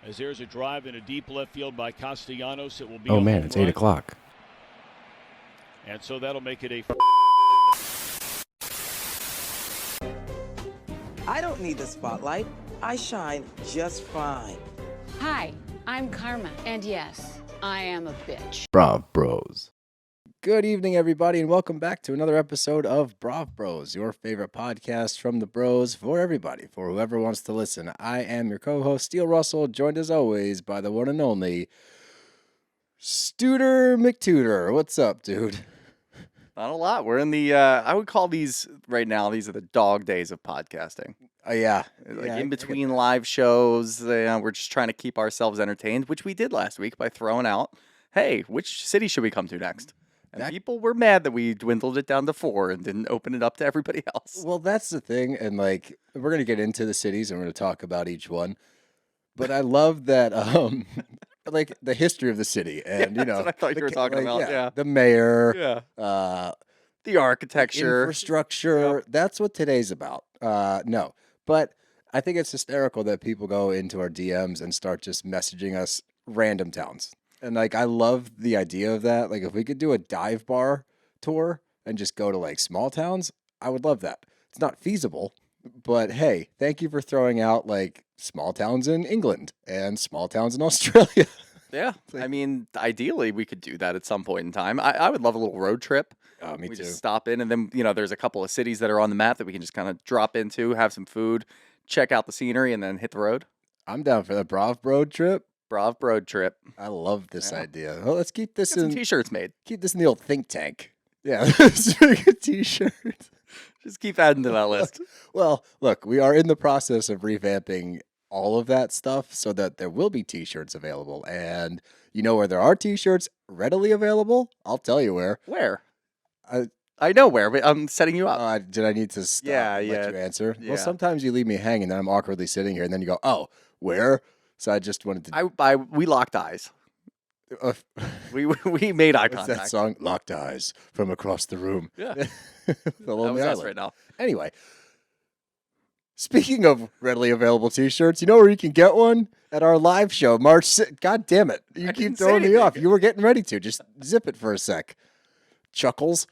As there's a drive in a deep left field by Castellanos, it will be Oh a man, home it's run. 8 o'clock. And so that'll make it a... I don't need the spotlight. I shine just fine. Hi, I'm Karma, and yes, I am a bitch. BravBros. Good evening, everybody, and welcome back to another episode of BravBros, your favorite podcast from the bros for everybody, for whoever wants to listen. I am your co-host, Steele Russell, joined as always by the one and only Studer McTutor. What's up, dude? Not a lot. We're in the, I would call these right now, these are the dog days of podcasting. Yeah. Like Yeah, in between live shows, we're just trying to keep ourselves entertained, which we did last week by throwing out, hey, which city should we come to next? And people were mad that we dwindled it down to 4 and didn't open it up to everybody else. Well, that's the thing, and like we're gonna get into the cities and we're gonna talk about each one. But I love that, like the history of the city, and That's what I thought you were talking about. Yeah, the mayor, the architecture, infrastructure. Yep. That's what today's about. No, but I think it's hysterical that people go into our DMs and start just messaging us random towns. And like, I love the idea of that. Like, if we could do a dive bar tour and just go to like small towns, I would love that. It's not feasible, but hey, thank you for throwing out like small towns in England and small towns in Australia. Yeah, I mean, ideally we could do that at some point in time. I would love a little road trip. Oh, me we too. Just stop in, and then there's a couple of cities that are on the map that we can just kind of drop into, have some food, check out the scenery, and then hit the road. I'm down for the BravBros trip. BravBros trip. I love this idea. Well, let's keep this Get some in t-shirts made. Keep this in the old think tank. Yeah, let's make a t-shirt. Just keep adding to that list. Well, look, we are in the process of revamping all of that stuff so that there will be t-shirts available. And you know where there are t-shirts readily available? I'll tell you where. Where? I know where, but I'm setting you up. Did I need to stop and let you answer? Yeah. Well, sometimes you leave me hanging and I'm awkwardly sitting here and then you go, oh, where? So I just wanted to... We locked eyes. We made eye What's contact. that song? Locked Eyes from Across the Room. Yeah. The That Lonely was us Island. right now. Anyway, speaking of readily available t-shirts, you know where you can get one? At our live show, March 6th. God damn it. You I keep didn't say throwing me anything. off. You were getting ready to. Just zip it for a sec. Chuckles.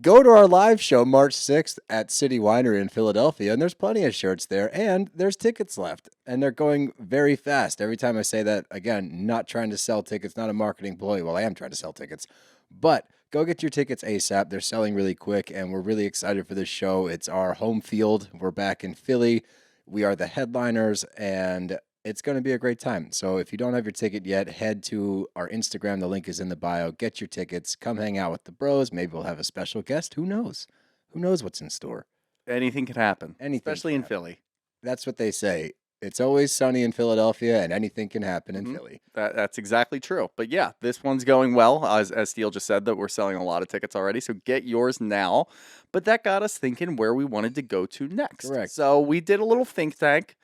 Go to our live show March 6th at City Winery in Philadelphia, and there's plenty of shirts there, and there's tickets left, and they're going very fast. Every time I say that, again, not trying to sell tickets, not a marketing ploy. Well, I am trying to sell tickets, but go get your tickets ASAP. They're selling really quick, and we're really excited for this show. It's our home field. We're back in Philly. We are the headliners, and it's going to be a great time. So if you don't have your ticket yet, head to our Instagram. The link is in the bio. Get your tickets. Come hang out with the bros. Maybe we'll have a special guest. Who knows? Who knows what's in store? Anything can happen. Anything Especially can in happen. Philly. That's what they say. It's always sunny in Philadelphia, and anything can happen in Philly. That's exactly true. But yeah, this one's going well. As Steele just said, that we're selling a lot of tickets already. So get yours now. But that got us thinking where we wanted to go to next. Correct. So we did a little think tank.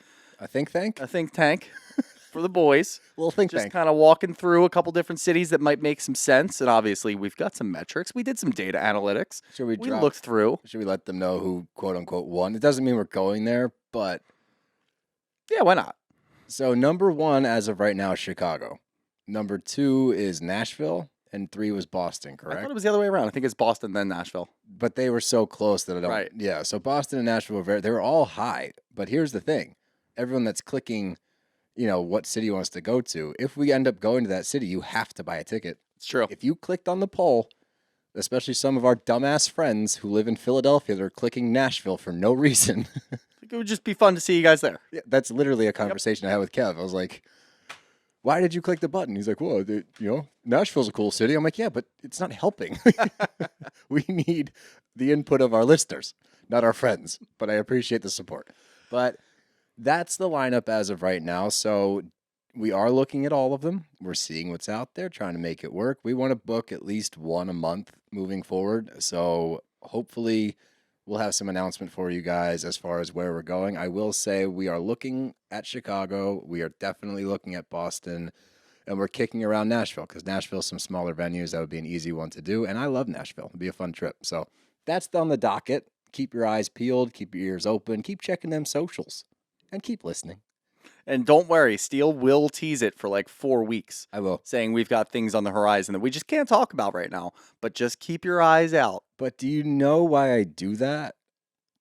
A think tank? A think tank for the boys. Little think Just tank. kind of walking through a couple different cities that might make some sense. And obviously, we've got some metrics. We did some data analytics. Should we looked through. Should we let them know who, quote unquote, won? It doesn't mean we're going there, but Yeah, why not? so number 1 as of right now is Chicago. Number 2 is Nashville, and 3 was Boston, I correct? thought it was the other way around. I think it's Boston, then Nashville. But they were so close that I don't. Right. Yeah. So Boston and Nashville they were all high. But here's the thing: everyone that's clicking, what city wants to go to. If we end up going to that city, you have to buy a ticket. It's true. If you clicked on the poll, especially some of our dumbass friends who live in Philadelphia, they're clicking Nashville for no reason. It would just be fun to see you guys there. Yeah, that's literally a conversation I had with Kev. I was like, why did you click the button? He's like, well, Nashville's a cool city. I'm like, yeah, but it's not helping. We need the input of our listeners, not our friends. But I appreciate the support. But that's the lineup as of right now. So we are looking at all of them. We're seeing what's out there, trying to make it work. We want to book at least one a month moving forward. So hopefully we'll have some announcement for you guys as far as where we're going. I will say we are looking at Chicago. We are definitely looking at Boston. And we're kicking around Nashville because Nashville's some smaller venues. That would be an easy one to do. And I love Nashville. It'd be a fun trip. So that's on the docket. Keep your eyes peeled. Keep your ears open. Keep checking them socials. And keep listening. And don't worry, Steele will tease it for like 4 weeks. I will. Saying we've got things on the horizon that we just can't talk about right now. But just keep your eyes out. But do you know why I do that?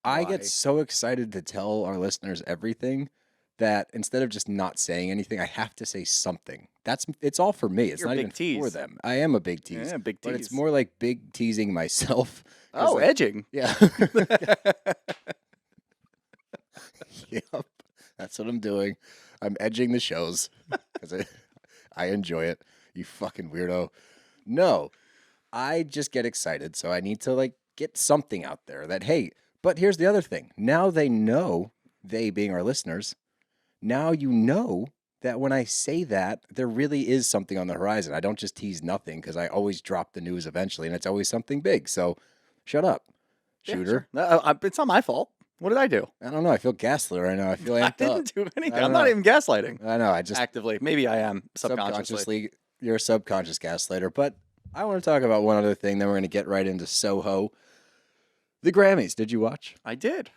I Why? get so excited to tell our listeners everything that instead of just not saying anything, I have to say something. It's all for me. It's You're a not big even tease. for them. I am a big tease. Yeah, big But it's tease. more like big teasing myself. 'Cause, Oh, like, edging. Yeah. Yep. That's what I'm doing. I'm edging the shows because I enjoy it. You fucking weirdo. No, I just get excited. So I need to like get something out there that, hey, but here's the other thing. Now they know, they being our listeners, now you know that when I say that, there really is something on the horizon. I don't just tease nothing because I always drop the news eventually and it's always something big. So shut up, Yeah, shooter. sure. It's not my fault. What did I do? I don't know. I feel gaslit right now. I feel I amped up. didn't do anything. I don't I'm not know. even gaslighting. I know. I just Actively. Maybe I am subconsciously. subconsciously, you're a subconscious gaslighter. But I want to talk about one other thing. Then we're going to get right into Soho. The Grammys. Did you watch? I did.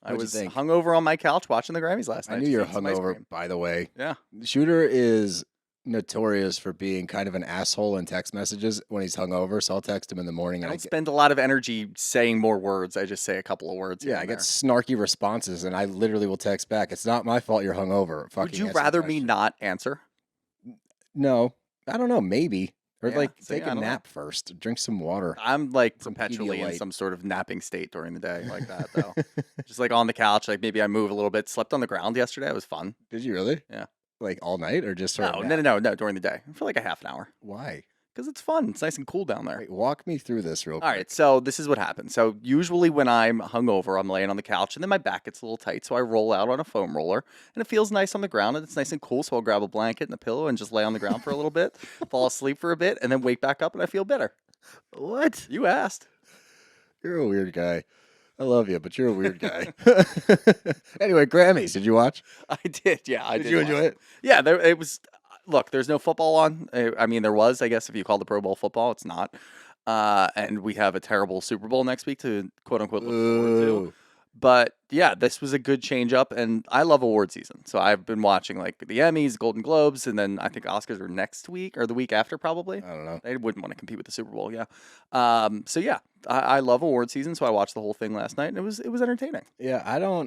I What'd you was think? hungover on my couch watching the Grammys last night. I knew you were just eating some ice hungover, cream. by the way. Yeah. Shooter is notorious for being kind of an asshole in text messages when he's hungover. So I'll text him in the morning. I And don't spend a lot of energy saying more words. I just say a couple of words. here I and get there. snarky responses, and I literally will text back. It's not my fault you're hungover. Fucking Would you answer the rather me question. not answer? No, I don't know. Maybe. Or Yeah, like see, take I a don't know. nap first. Drink some water. I'm like Some perpetually in Pedialyte. some sort of napping state during the day like that, though. Just like on the couch, like maybe I move a little bit. Slept on the ground yesterday. It was fun. Did you really? Yeah. Like all night or just sort No, of no, nap? no, during the day for like a half an hour Why? because it's fun. It's nice and cool down there. Wait, walk me through this real quick. All right, so this is what happens. So usually when I'm hungover, I'm laying on the couch and then my back gets a little tight, so I roll out on a foam roller and it feels nice on the ground and it's nice and cool. So I'll grab a blanket and a pillow and just lay on the ground for a little bit, fall asleep for a bit, and then wake back up and I feel better. What? You asked. You're a weird guy. I love you, but you're a weird guy. Anyway, Grammys. Did you watch? I did, yeah. I Did did. you watch enjoy it? Yeah, it was. Look, there's no football on. I mean, there was, I guess, if you call the Pro Bowl football, it's not. And we have a terrible Super Bowl next week to quote unquote look forward to. Ooh. But yeah, this was a good change up, and I love award season. So I've been watching like the Emmys, Golden Globes, and then I think Oscars are next week or the week after, probably. I don't know. They wouldn't want to compete with the Super Bowl, yeah. So yeah, I love award season, so I watched the whole thing last night, and it was entertaining. Yeah,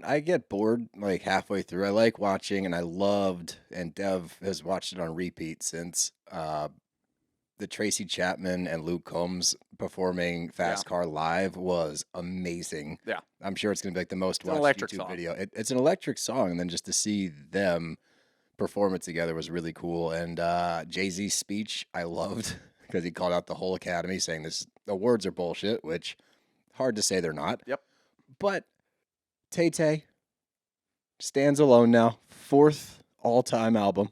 I get bored like halfway through. I like watching, and I loved, and Dev has watched it on repeat since the Tracy Chapman and Luke Combs performing Fast Car live was amazing. Yeah. I'm sure it's going to be like the most It's an watched electric YouTube song. video. It's an electric song, and then just to see them perform it together was really cool. And Jay-Z's speech I loved because he called out the whole Academy saying this awards are bullshit, which hard to say they're not. Yep. But Tay-Tay stands alone now. 4th all-time album.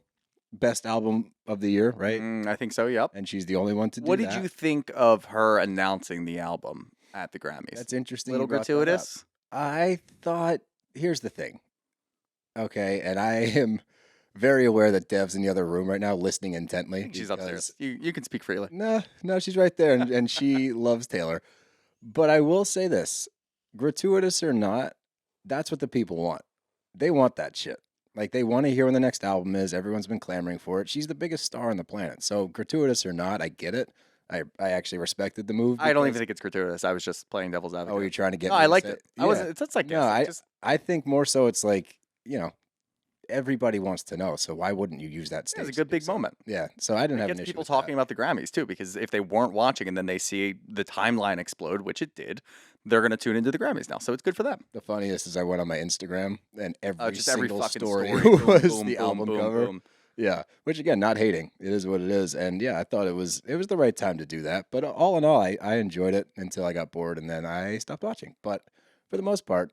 Best album of the year, right? I think so, yep. And she's the only one to do What that. did you think of her announcing the album at the Grammys? That's interesting. little you brought that up. gratuitous. I thought, here's the thing. Okay, and I am very aware that Dev's in the other room right now listening intently. She's because- upstairs. You can speak freely. No, she's right there, and she loves Taylor. But I will say this, gratuitous or not, that's what the people want. They want that shit. Like, they want to hear when the next album is. Everyone's been clamoring for it. She's the biggest star on the planet. So, gratuitous or not, I get it. I actually respected the move. I don't even because- think it's gratuitous. I was just playing devil's advocate. Oh, you're trying to get No, me I to liked say- it. I Yeah. wasn't. It's like No, just I think more so it's like, everybody wants to know. So why wouldn't you use that it stage? was a to good do big so? moment. Yeah. So I didn't It have gets an issue people with talking that. about the Grammys too, because if they weren't watching and then they see the timeline explode, which it did, they're going to tune into the Grammys now. So it's good for them. The funniest is I went on my Instagram and every Just every single fucking story, story. Boom, was boom, the boom, album boom, cover. boom. Yeah, which again, not hating. It is what it is, and yeah, I thought it was the right time to do that. But all in all, I enjoyed it until I got bored, and then I stopped watching. But for the most part,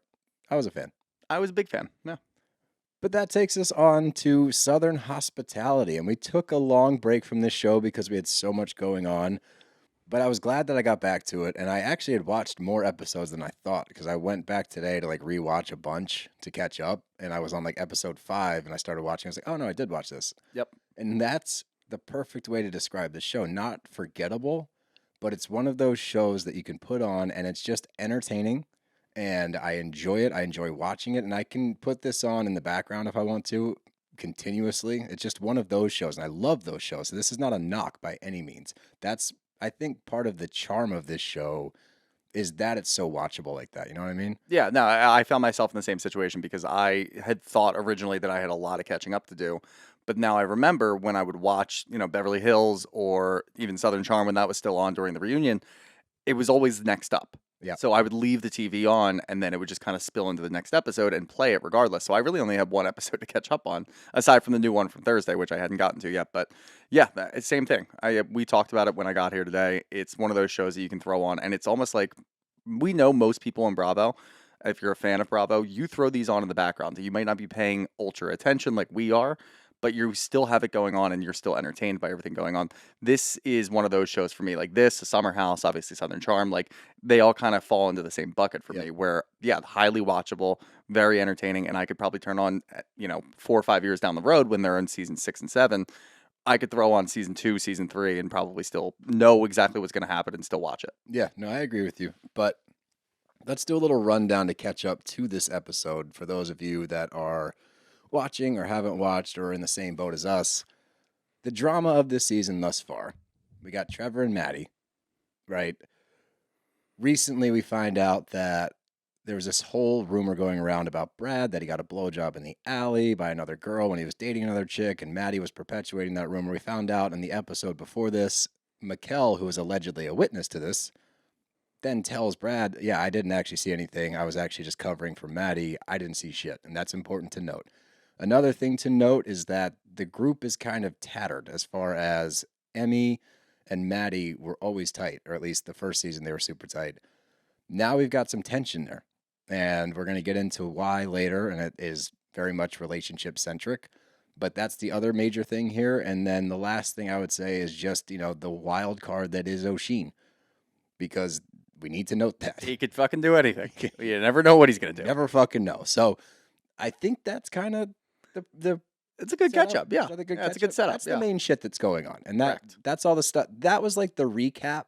I was a fan. I was a big fan. Yeah. But that takes us on to Southern Hospitality, and we took a long break from this show because we had so much going on. But I was glad that I got back to it, and I actually had watched more episodes than I thought because I went back today to like rewatch a bunch to catch up, and I was on like episode 5, and I started watching. I was like, oh no, I did watch this. Yep. And that's the perfect way to describe this show. Not forgettable, but it's one of those shows that you can put on, and it's just entertaining, and I enjoy it. I enjoy watching it, and I can put this on in the background if I want to continuously. It's just one of those shows, and I love those shows. So this is not a knock by any means. That's, I think, part of the charm of this show is that it's so watchable like that. You know what I mean? Yeah, no, I found myself in the same situation because I had thought originally that I had a lot of catching up to do. But now I remember when I would watch, Beverly Hills or even Southern Charm when that was still on during the reunion, it was always next up. Yeah. So I would leave the TV on and then it would just kind of spill into the next episode and play it regardless. So I really only had one episode to catch up on, aside from the new one from Thursday, which I hadn't gotten to yet. But yeah, it's same thing. We talked about it when I got here today. It's one of those shows that you can throw on, and it's almost like we know most people in Bravo. If you're a fan of Bravo, you throw these on in the background. You might not be paying ultra attention like we are, but you still have it going on and you're still entertained by everything going on. This is one of those shows for me, like this, Summer House, obviously Southern Charm, like they all kind of fall into the same bucket for me where, highly watchable, very entertaining, and I could probably turn on, 4 or 5 years down the road when they're in season 6 and 7, I could throw on season 2, season 3, and probably still know exactly what's going to happen and still watch it. Yeah, no, I agree with you. But let's do a little rundown to catch up to this episode for those of you that are watching or haven't watched or in the same boat as us. The drama of this season thus far. We got Trevor and Maddi, right? Recently, we find out that there was this whole rumor going around about Brad, that he got a blowjob in the alley by another girl when he was dating another chick, and Maddi was perpetuating that rumor. We found out in the episode before this, Mikkel, who was allegedly a witness to this, then tells Brad, yeah, I didn't actually see anything. I was actually just covering for Maddi. I didn't see shit, and that's important to note. Another thing to note is that the group is kind of tattered as far as Emmy and Maddi were always tight, or at least the first season they were super tight. Now we've got some tension there. And we're going to get into why later, and it is very much relationship-centric. But that's the other major thing here. And then the last thing I would say is just, the wild card that is Oshin. Because we need to note that. He could fucking do anything. You never know what he's going to do. Never fucking know. So I think that's kind of the it's a good catch-up, yeah. It's a good setup. That's the main shit that's going on. And that's all the stuff. That was like the recap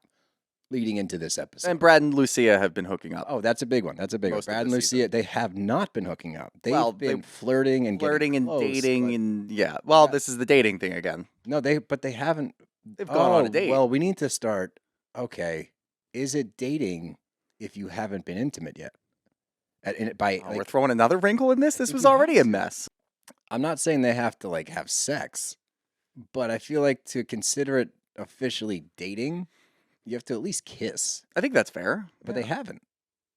leading into this episode. And Brad and Lucia have been hooking up. Oh, that's a big one. That's a big one. Brad and Lucia, they have not been hooking up. They've been flirting and dating, and this is the dating thing again. No, they haven't. They've gone on a date. Well, we need to start. Okay, is it dating if you haven't been intimate yet? We're throwing another wrinkle in this. This was already a mess. I'm not saying they have to have sex, but I feel like to consider it officially dating, you have to at least kiss. I think that's fair. But they haven't.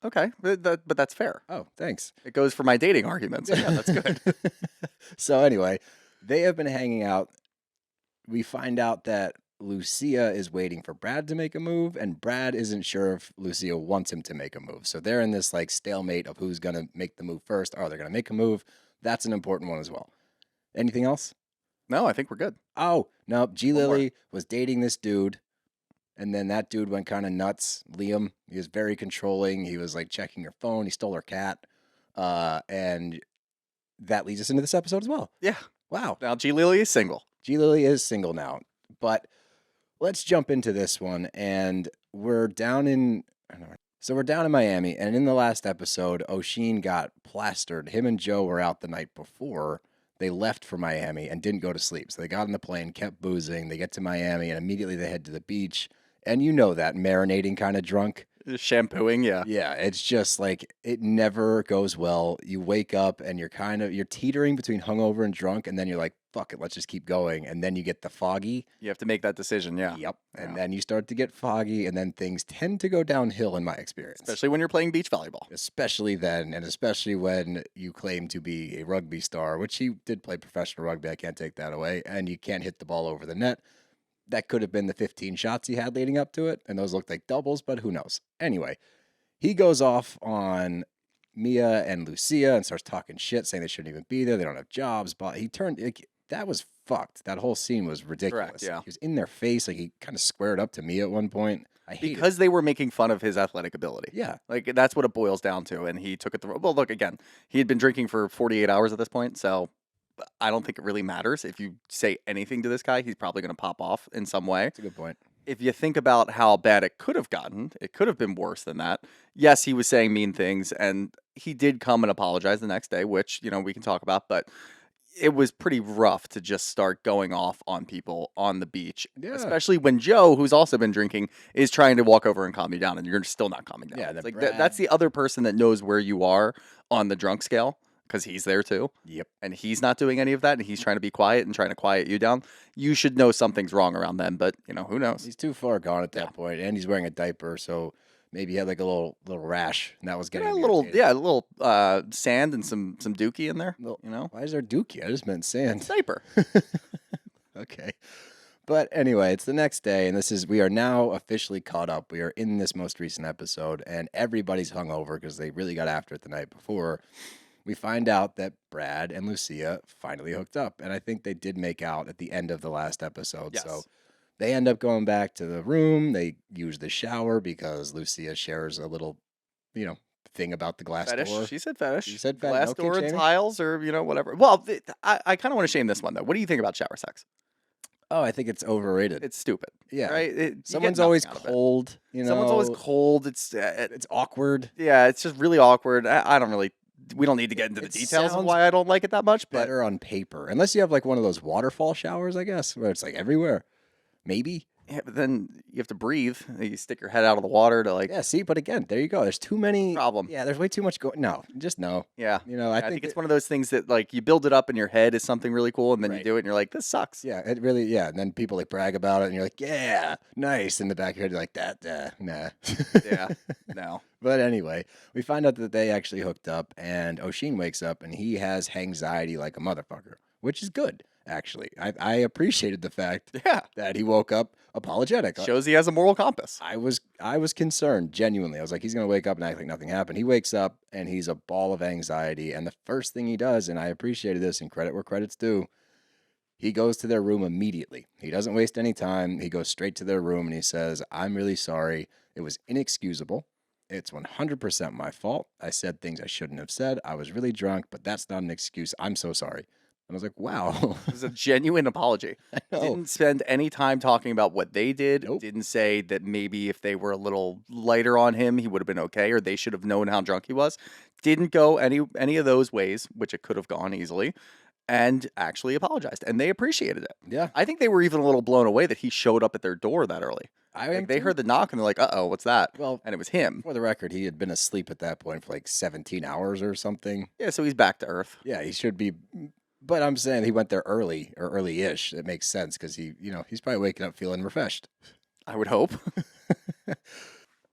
Okay, but that's fair. Oh, thanks. It goes for my dating argument, so yeah, that's good. So anyway, they have been hanging out. We find out that Lucia is waiting for Brad to make a move, and Brad isn't sure if Lucia wants him to make a move. So they're in this stalemate of who's going to make the move first. Are they going to make a move? That's an important one as well. Anything else? No, I think we're good. Oh, no. G. Lily was dating this dude. And then that dude went kind of nuts. Liam, he was very controlling. He was checking her phone. He stole her cat. And that leads us into this episode as well. Yeah. Wow. Now G. Lily is single. G. Lily is single now. But let's jump into this one. And we're down in Miami. And in the last episode, Oshin got plastered. Him and Joe were out the night before. They left for Miami and didn't go to sleep. So they got on the plane, kept boozing. They get to Miami, and immediately they head to the beach. And you know that, marinating kind of drunk. Shampooing, yeah. Yeah, it's just it never goes well. You wake up and you're teetering between hungover and drunk, and then you're like, fuck it, let's just keep going. And then you get the foggy. You have to make that decision, yeah. Yep. And then you start to get foggy, and then things tend to go downhill in my experience. Especially when you're playing beach volleyball. Especially then, and especially when you claim to be a rugby star, which he did play professional rugby, I can't take that away, and you can't hit the ball over the net. That could have been the 15 shots he had leading up to it, and those looked like doubles, but who knows? Anyway, he goes off on Mia and Lucia and starts talking shit, saying they shouldn't even be there, they don't have jobs, but that was fucked. That whole scene was ridiculous. Correct, yeah. He was in their face, he kind of squared up to Mia at one point. Because they were making fun of his athletic ability. Yeah. That's what it boils down to, and he took it well, look, again, he had been drinking for 48 hours at this point, so I don't think it really matters. If you say anything to this guy, he's probably going to pop off in some way. That's a good point. If you think about how bad it could have gotten, it could have been worse than that. Yes, he was saying mean things, and he did come and apologize the next day, which, we can talk about. But it was pretty rough to just start going off on people on the beach, Yeah. especially when Joe, who's also been drinking, is trying to walk over and calm you down, and you're still not calming down. Yeah, It's then like Brad- that's the other person that knows where you are on the drunk scale because he's there too. Yep. And he's not doing any of that, and he's trying to be quiet and trying to quiet you down. You should know something's wrong around them, but who knows? He's too far gone at that point, and he's wearing a diaper, so maybe he had like a little rash, and that was getting Yeah, a him little, irritated. a little sand and some dookie in there. Why is there dookie? I just meant sand. Diaper. Okay. But anyway, it's the next day, and we are now officially caught up. We are in this most recent episode, and everybody's hungover because they really got after it the night before. We find out that Brad and Lucia finally hooked up, and I think they did make out at the end of the last episode. Yes. So they end up going back to the room. They use the shower because Lucia shares a little, thing about the glass Fetish. door. She said fetish. She said fetish. Glass Okay, door and Jamie. tiles, or whatever. Well, I kind of want to shame this one though. What do you think about shower sex? Oh, I think it's overrated. It's stupid. Yeah. Right. Someone's always cold. Someone's always cold. It's It's awkward. yeah. It's just really awkward. I don't really. We don't need to get into the It details of sounds why I don't like it that much. But Better on paper, unless you have like one of those waterfall showers, I guess, where it's like everywhere. Maybe. yeah, but then you have to breathe. You stick your head out of the water to Yeah. See, but again, there you go. There's too many. Problem. Yeah. There's way too much going. No, just no. Yeah. I think think it's one of those things that like you build it up in your head as something really cool, and then you Right. do it, and you're like, this sucks. Yeah, it really. Yeah, and then people like brag about it, and you're like, yeah, nice. In the back of your head, you're like that. Nah. Yeah. No. But anyway, we find out that they actually hooked up, and Oshin wakes up, and he has anxiety like a motherfucker, which is good, actually. I appreciated the fact Yeah. that he woke up apologetic. Shows he has a moral compass. I was concerned, genuinely. I was like, he's gonna wake up and act like nothing happened. He wakes up and he's a ball of anxiety, and the first thing he does, and I appreciated this, and credit where credit's due, he goes to their room immediately. He doesn't waste any time. He goes straight to their room and he says, I'm really sorry. It was inexcusable. It's 100% my fault. I said things I shouldn't have said. I was really drunk, but that's not an excuse. I'm so sorry. And I was like, wow. It was a genuine apology. know. Didn't spend any time talking about what they did. Nope. Didn't say that maybe if they were a little lighter on him, he would have been okay, or they should have known how drunk he was. Didn't go any of those ways, which it could have gone easily, and actually apologized. And they appreciated it. Yeah. I think they were even a little blown away that he showed up at their door that early. They They heard the knock and they're like, uh-oh, what's that? Well, And it was him. for the record, he had been asleep at that point for like 17 hours or something. Yeah, so he's back to earth. Yeah, he should be. But I'm saying he went there early or early-ish. It makes sense because he's probably waking up feeling refreshed. I would hope.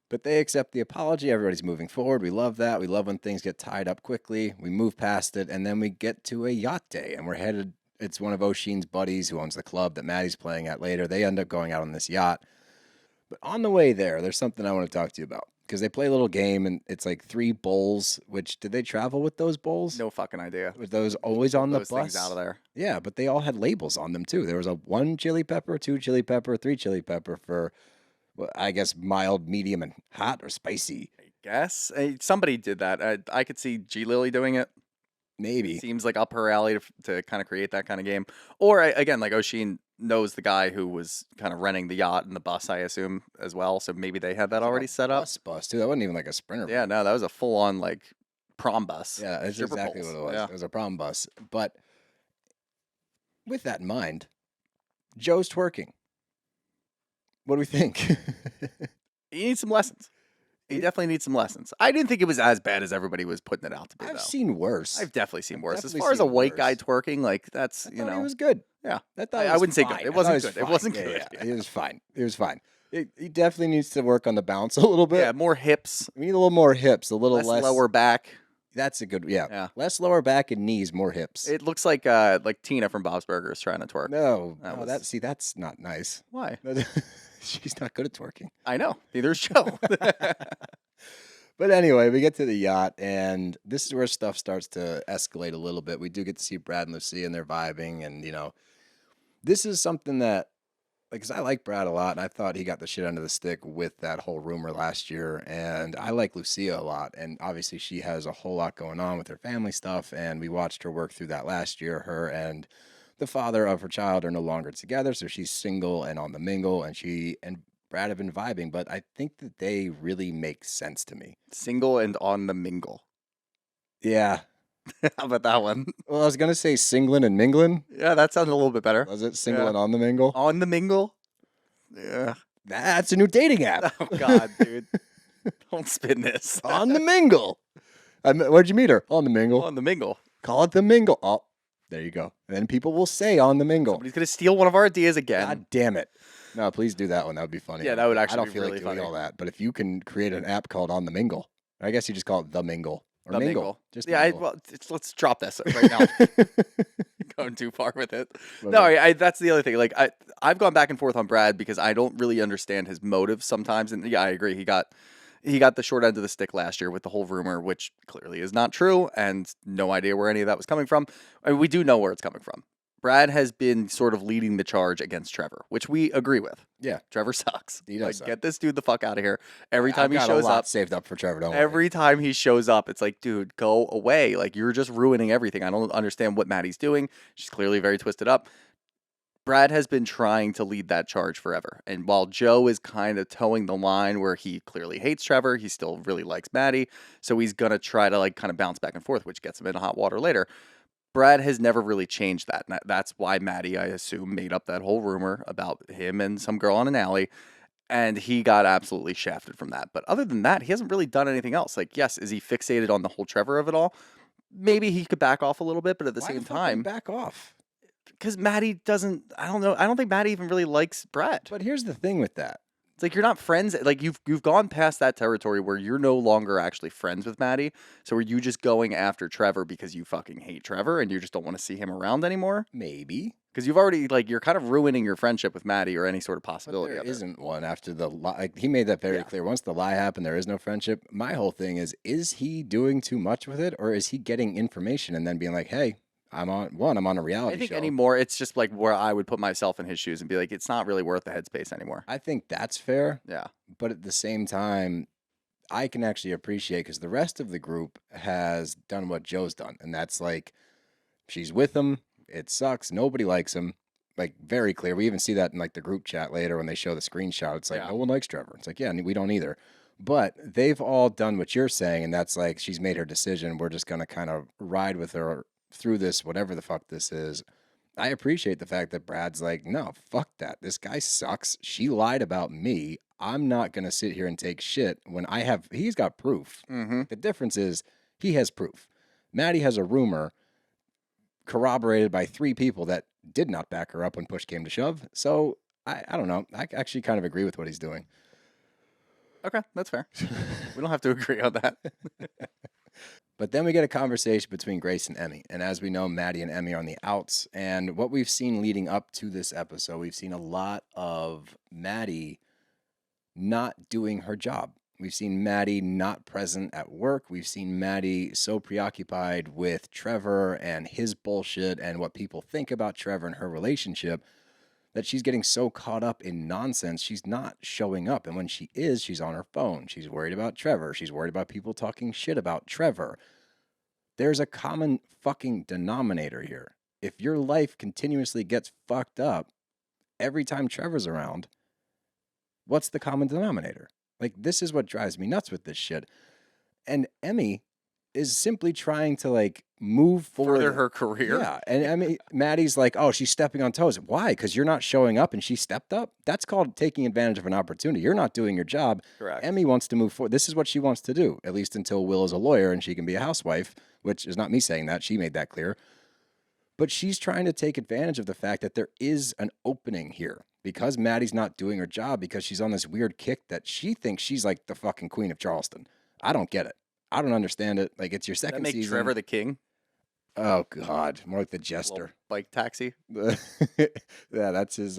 But they accept the apology. Everybody's moving forward. We love that. We love when things get tied up quickly. We move past it, and then we get to a yacht day, and we're headed. It's one of Oshin's buddies who owns the club that Maddie's playing at later. They end up going out on this yacht. But on the way there's something I want to talk to you about because they play a little game, and it's like 3 bowls. Which did they travel with those bowls? No fucking idea. Were those always on the Those bus? things out of there. Yeah, but they all had labels on them too. There was a 1 chili pepper, 2 chili pepper, 3 chili pepper for, well, I guess mild, medium, and hot or spicy. I guess. Somebody did that. I could see G Lily doing it. Maybe. Seems like up her alley to kind of create that kind of game. Or again, like Oshin knows the guy who was kind of renting the yacht and the bus, I assume, as well. So maybe they had that already set up. Bus too. That wasn't even like a sprinter. Yeah, no, that was a full on like prom bus. Yeah, that's Stripper exactly poles. what it was. Yeah. It was a prom bus. But with that in mind, Joe's twerking. What do we think? He needs some lessons. He definitely needs some lessons. I didn't think it was as bad as everybody was putting it out to be. I've though. seen worse. I've definitely seen worse. As definitely far as a seen white guy worse. twerking, like that's I you thought know, it was good. yeah. I thought I it was wouldn't say good. fine. It I thought wasn't was good. It fine. wasn't Yeah, good. yeah, It was fine. It was fine. He definitely needs to work on the bounce a little bit. Yeah, more hips, We need a little more hips, a little less lower back. That's a good, yeah. Yeah. Less lower back and knees, more hips. It looks like Tina from Bob's Burgers trying to twerk. no, That no, was- that's not nice. Why? She's not good at twerking. I know. Neither is Joe. But anyway, we get to the yacht, and this is where stuff starts to escalate a little bit. We do get to see Brad and Lucia, and they're vibing, and this is something that, like, 'cause I like Brad a lot, and I thought he got the shit under the stick with that whole rumor last year, and I like Lucia a lot, and obviously she has a whole lot going on with her family stuff, and we watched her work through that last year. Her and the father of her child are no longer together, so she's single and on the mingle, and she and Brad have been vibing, but I think that they really make sense to me. Single and on the mingle. Yeah. How about that one? Well, I was gonna say singling and mingling. Yeah, that sounded a little bit better. Was it singling on the mingle? On the mingle? Yeah. That's a new dating app. Oh, God, dude. Don't spin this. On the mingle. Where'd you meet her? On the mingle. On the mingle. Call it the mingle. Oh, there you go. And then people will say on the mingle. Somebody's going to steal one of our ideas again. God damn it. No, please do that one. That would be funny. Yeah, that would I actually don't be feel really like doing funny. all that. But if you can create an app called On the Mingle, I guess you just call it The Mingle. Or The mingle. Just yeah, mingle. well, let's drop this right now. Going too far with it. No, I that's the other thing. Like I've gone back and forth on Brad because I don't really understand his motives sometimes. And yeah, I agree. He got the short end of the stick last year with the whole rumor, which clearly is not true, and no idea where any of that was coming from. I mean, we do know where it's coming from. Brad has been sort of leading the charge against Trevor, which we agree with. Yeah. Trevor sucks. He does suck. Get this dude the fuck out of here. Every time I've he got shows a lot up, saved up for Trevor. Don't worry. every time he shows up, it's like, dude, go away. Like, you're just ruining everything. I don't understand what Maddie's doing. She's clearly very twisted up. Brad has been trying to lead that charge forever. And while Joe is kind of towing the line where he clearly hates Trevor, he still really likes Maddie. So he's going to try to, like, kind of bounce back and forth, which gets him in hot water later. Brad has never really changed that. And that's why Maddie, I assume, made up that whole rumor about him and some girl on an alley. And he got absolutely shafted from that. But other than that, he hasn't really done anything else. Like, yes, is he fixated on the whole Trevor of it all? Maybe he could back off a little bit, but at the same time, back off. because Maddie doesn't, I don't know. I don't think Maddie even really likes Brad. But here's the thing with that. It's like you're not friends. Like you've gone past that territory where you're no longer actually friends with Maddie. So are you just going after Trevor because you fucking hate Trevor and you just don't want to see him around anymore? Maybe. Because you've already, like, you're kind of ruining your friendship with Maddie or any sort of But possibility there of it. isn't one after the lie. Like, he made that very clear. Once the lie happened, there is no friendship. My whole thing is he doing too much with it, or is he getting information and then being like, hey, I'm on a reality I think show. anymore, it's just like where I would put myself in his shoes and be like, it's not really worth the headspace anymore. I think that's fair. Yeah. But at the same time, I can actually appreciate because the rest of the group has done what Joe's done. And that's like, she's with him. It sucks. Nobody likes him. Like, very clear. We even see that in like the group chat later when they show the screenshot. It's like, no one likes Trevor. It's like, yeah, we don't either. But they've all done what you're saying. And that's like, she's made her decision. We're just going to kind of ride with her through this, whatever the fuck this is. I appreciate the fact that Brad's like, no, fuck that. This guy sucks. She lied about me. I'm not going to sit here and take shit when he's got proof. Mm-hmm. The difference is he has proof. Maddie has a rumor corroborated by 3 people that did not back her up when push came to shove. So I don't know. I actually kind of agree with what he's doing. Okay, that's fair. We don't have to agree on that. But then we get a conversation between Grace and Emmy. And as we know, Maddie and Emmy are on the outs. And what we've seen leading up to this episode, we've seen a lot of Maddie not doing her job. We've seen Maddie not present at work. We've seen Maddie so preoccupied with Trevor and his bullshit and what people think about Trevor and her relationship that she's getting so caught up in nonsense, she's not showing up. And when she is, she's on her phone. She's worried about Trevor. She's worried about people talking shit about Trevor. There's a common fucking denominator here. If your life continuously gets fucked up every time Trevor's around, what's the common denominator? Like, this is what drives me nuts with this shit. And Emmy is simply trying to, like, move forward. Further her career. Yeah. And I mean, Maddie's like, oh, she's stepping on toes. Why? Because you're not showing up and she stepped up? That's called taking advantage of an opportunity. You're not doing your job. Correct. Emmy wants to move forward. This is what she wants to do, at least until Will is a lawyer and she can be a housewife, which is not me saying that. She made that clear. But she's trying to take advantage of the fact that there is an opening here. Because Maddie's not doing her job, because she's on this weird kick that she thinks she's like the fucking queen of Charleston. I don't get it. I don't understand it. Like, it's your second That make season. Trevor the king? Oh, God. More like the jester. Little bike taxi? Yeah, that's his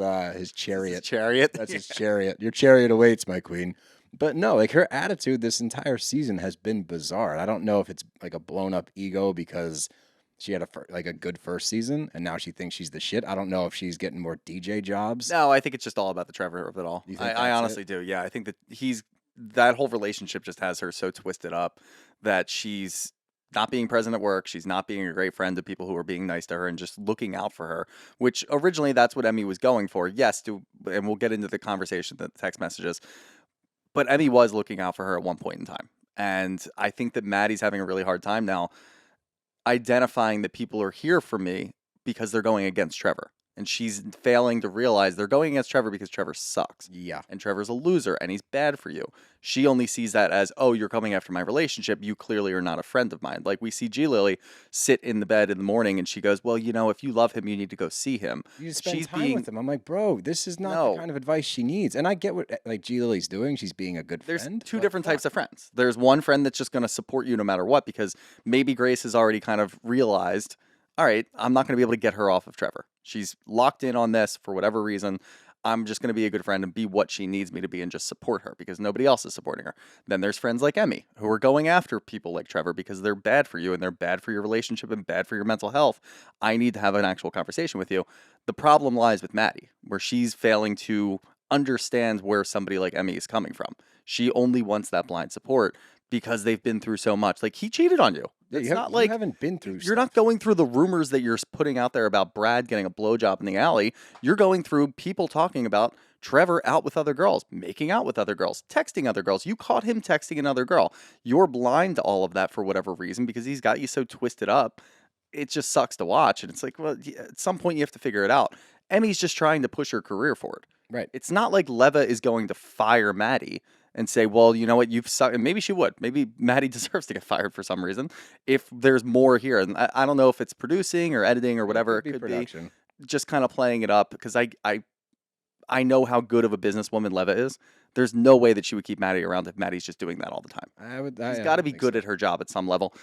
chariot. Chariot? That's his chariot. Your chariot awaits, my queen. But no, like, her attitude this entire season has been bizarre. I don't know if it's like a blown up ego because she had a good first season and now she thinks she's the shit. I don't know if she's getting more DJ jobs. No, I think it's just all about the Trevor of it all. You think I that's honestly do. Yeah, I think that that whole relationship just has her so twisted up that she's not being present at work. She's not being a great friend to people who are being nice to her and just looking out for her, which originally that's what Emmy was going for. Yes, and we'll get into the conversation, the text messages. But Emmy was looking out for her at one point in time. And I think that Maddie's having a really hard time now. identifying that people are here for me because they're going against Trevor. And she's failing to realize they're going against Trevor because Trevor sucks. Yeah. And Trevor's a loser and he's bad for you. She only sees that as, oh, you're coming after my relationship. You clearly are not a friend of mine. Like we see G. Lily sit in the bed in the morning and she goes, well, you know, if you love him, you need to go see him. You just spend time with him. I'm like, bro, this is not the kind of advice she needs. And I get what like G. Lily's doing. She's being a good There's friend. two different types of friends. There's one friend that's just going to support you no matter what because maybe Grace has already kind of realized, all right, I'm not going to be able to get her off of Trevor. She's locked in on this for whatever reason. I'm just going to be a good friend and be what she needs me to be and just support her because nobody else is supporting her. Then there's friends like Emmy who are going after people like Trevor because they're bad for you and they're bad for your relationship and bad for your mental health. I need to have an actual conversation with you. The problem lies with Maddi, where she's failing to understand where somebody like Emmy is coming from. She only wants that blind support because they've been through so much. Like, he cheated on you. It's not like you haven't been through. You're not going through the rumors that you're putting out there about Brad getting a blowjob in the alley. You're going through people talking about Trevor out with other girls, making out with other girls, texting other girls. You caught him texting another girl. You're blind to all of that for whatever reason because he's got you so twisted up. It just sucks to watch. And it's like, well, at some point you have to figure it out. Emmy's just trying to push her career forward. Right. It's not like Leva is going to fire Maddi and say, well, you know what, you've sucked. And maybe she would. Maybe Maddi deserves to get fired for some reason if there's more here. And I don't know if it's producing or editing or whatever it could be. Just kind of playing it up because I know how good of a businesswoman Leva is. There's no way that she would keep Maddi around if Maddie's just doing that all the time. She's got to be good at her job at some level.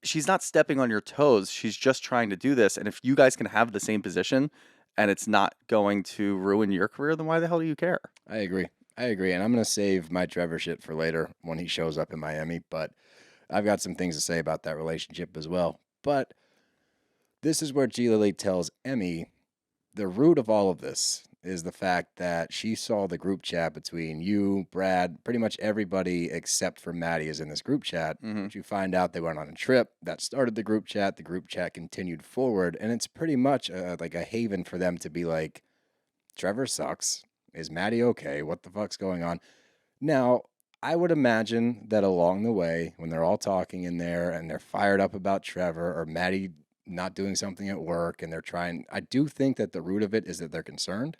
She's not stepping on your toes. She's just trying to do this. And if you guys can have the same position and it's not going to ruin your career, then why the hell do you care? I agree. And I'm going to save my Trevor shit for later when he shows up in Miami. But I've got some things to say about that relationship as well. But this is where G. Lily tells Emmy the root of all of this is the fact that she saw the group chat between you, Brad, pretty much everybody except for Maddi is in this group chat. But you find out they went on a trip that started the group chat. The group chat continued forward. And it's pretty much like a haven for them to be like, Trevor sucks. Is Maddi okay? What the fuck's going on? Now, I would imagine that along the way, when they're all talking in there and they're fired up about Trevor or Maddi not doing something at work and they're trying, I do think that the root of it is that they're concerned.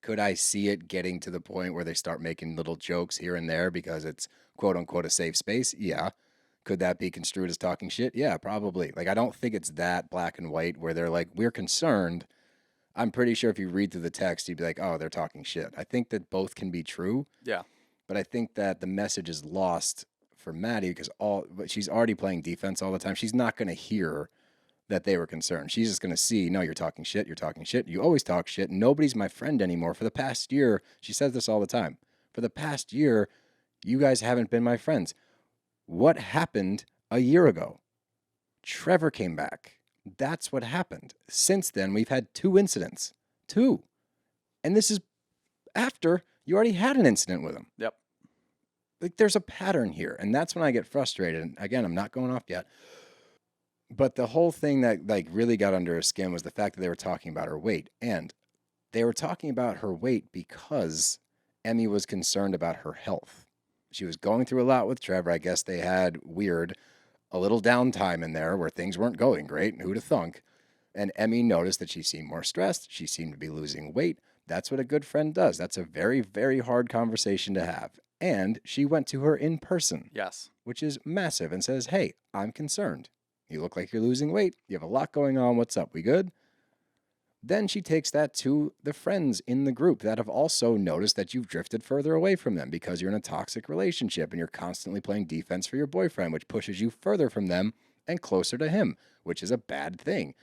Could I see it getting to the point where they start making little jokes here and there because it's quote unquote a safe space? Yeah. Could that be construed as talking shit? Yeah, probably. Like, I don't think it's that black and white where they're like, we're concerned. I'm pretty sure if you read through the text, you'd be like, oh, they're talking shit. I think that both can be true. Yeah. But I think that the message is lost for Maddi because she's already playing defense all the time. She's not going to hear that they were concerned. She's just going to see, no, you're talking shit. You're talking shit. You always talk shit. Nobody's my friend anymore. For the past year, she says this all the time. For the past year, you guys haven't been my friends. What happened a year ago? Trevor came back. That's what happened. Since then, we've had 2 incidents. 2. And this is after you already had an incident with him. Yep. Like, there's a pattern here. And that's when I get frustrated. And again, I'm not going off yet. But the whole thing that like really got under her skin was the fact that they were talking about her weight. And they were talking about her weight because Emmy was concerned about her health. She was going through a lot with Trevor. I guess they had a little downtime in there where things weren't going great. Who'd have thunk? And Emmy noticed that she seemed more stressed. She seemed to be losing weight. That's what a good friend does. That's a very, very hard conversation to have. And she went to her in person. Yes. Which is massive and says, hey, I'm concerned. You look like you're losing weight. You have a lot going on. What's up? We good? Then she takes that to the friends in the group that have also noticed that you've drifted further away from them because you're in a toxic relationship and you're constantly playing defense for your boyfriend, which pushes you further from them and closer to him, which is a bad thing.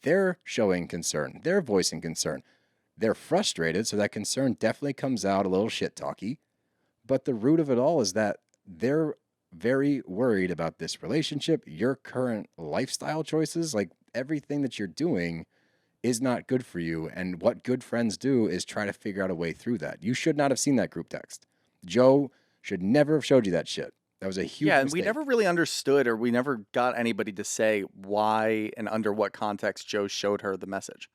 They're showing concern. They're voicing concern. They're frustrated, so that concern definitely comes out a little shit talky. But the root of it all is that they're very worried about this relationship, your current lifestyle choices, like everything that you're doing is not good for you. And what good friends do is try to figure out a way through that. You should not have seen that group text. Joe should never have showed you that shit. That was a huge and mistake. we never really understood or we never got anybody to say why and under what context Joe showed her the message.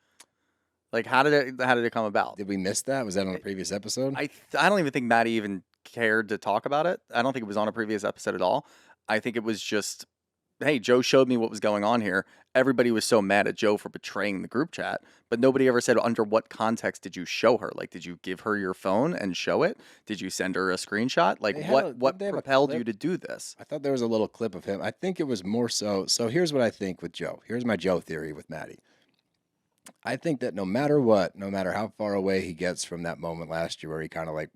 Like, how did it come about? Did we miss that? Was that on a previous episode? I don't even think Maddi even cared to talk about it. I don't think it was on a previous episode at all. I think it was just hey, Joe showed me what was going on here. Everybody was so mad at Joe for betraying the group chat, but nobody ever said under what context did you show her? Like, did you give her your phone and show it? Did you send her a screenshot? Like, what didn't they have a propelled clip? you to do this? I thought there was a little clip of him. I think it was more so. So here's what I think with Joe. Here's my Joe theory with Maddi. I think that no matter what, no matter how far away he gets from that moment last year where he kind of like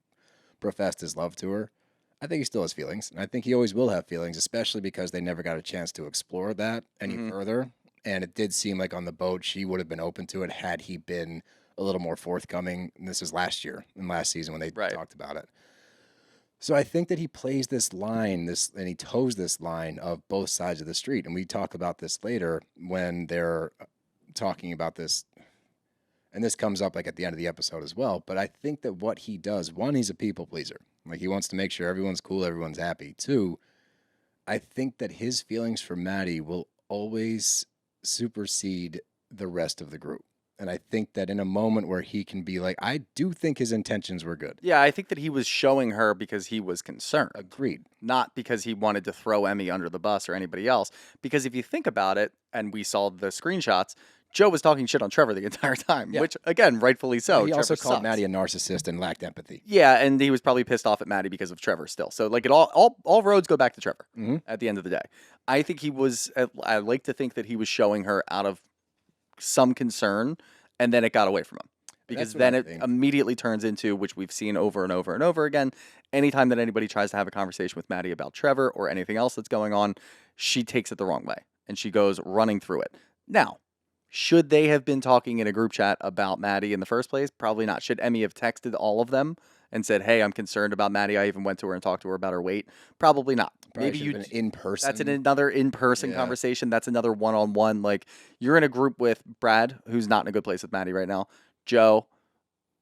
professed his love to her, I think he still has feelings. And I think he always will have feelings, especially because they never got a chance to explore that any further. And it did seem like on the boat, she would have been open to it had he been a little more forthcoming. And this is last year and last season when they talked about it. So I think that he plays this line, and he toes this line of both sides of the street. And we talk about this later when they're talking about this, and this comes up like at the end of the episode as well. But I think that what he does, one, he's a people pleaser. Like he wants to make sure everyone's cool, everyone's happy. Two, I think that his feelings for Maddi will always supersede the rest of the group. And I think that in a moment where he can be like, I do think his intentions were good. Yeah, I think that he was showing her because he was concerned. Agreed. Not because he wanted to throw Emmy under the bus or anybody else. Because if you think about it, and we saw the screenshots, Joe was talking shit on Trevor the entire time, which, again, rightfully so. He also called sucks. Maddi a narcissist and lacked empathy. Yeah, and he was probably pissed off at Maddi because of Trevor still. So, like, all roads go back to Trevor at the end of the day. I think he was, I like to think that he was showing her out of some concern, and then it got away from him. Because then it immediately turns into, which we've seen over and over and over again, anytime that anybody tries to have a conversation with Maddi about Trevor or anything else that's going on, she takes it the wrong way, and she goes running through it. Now, should they have been talking in a group chat about Maddi in the first place? Probably not. Should Emmy have texted all of them and said, hey, I'm concerned about Maddi. I even went to her and talked to her about her weight? Probably not. Maybe you in person. That's another in-person conversation. That's another one-on-one. Like, you're in a group with Brad, who's not in a good place with Maddi right now, Joe,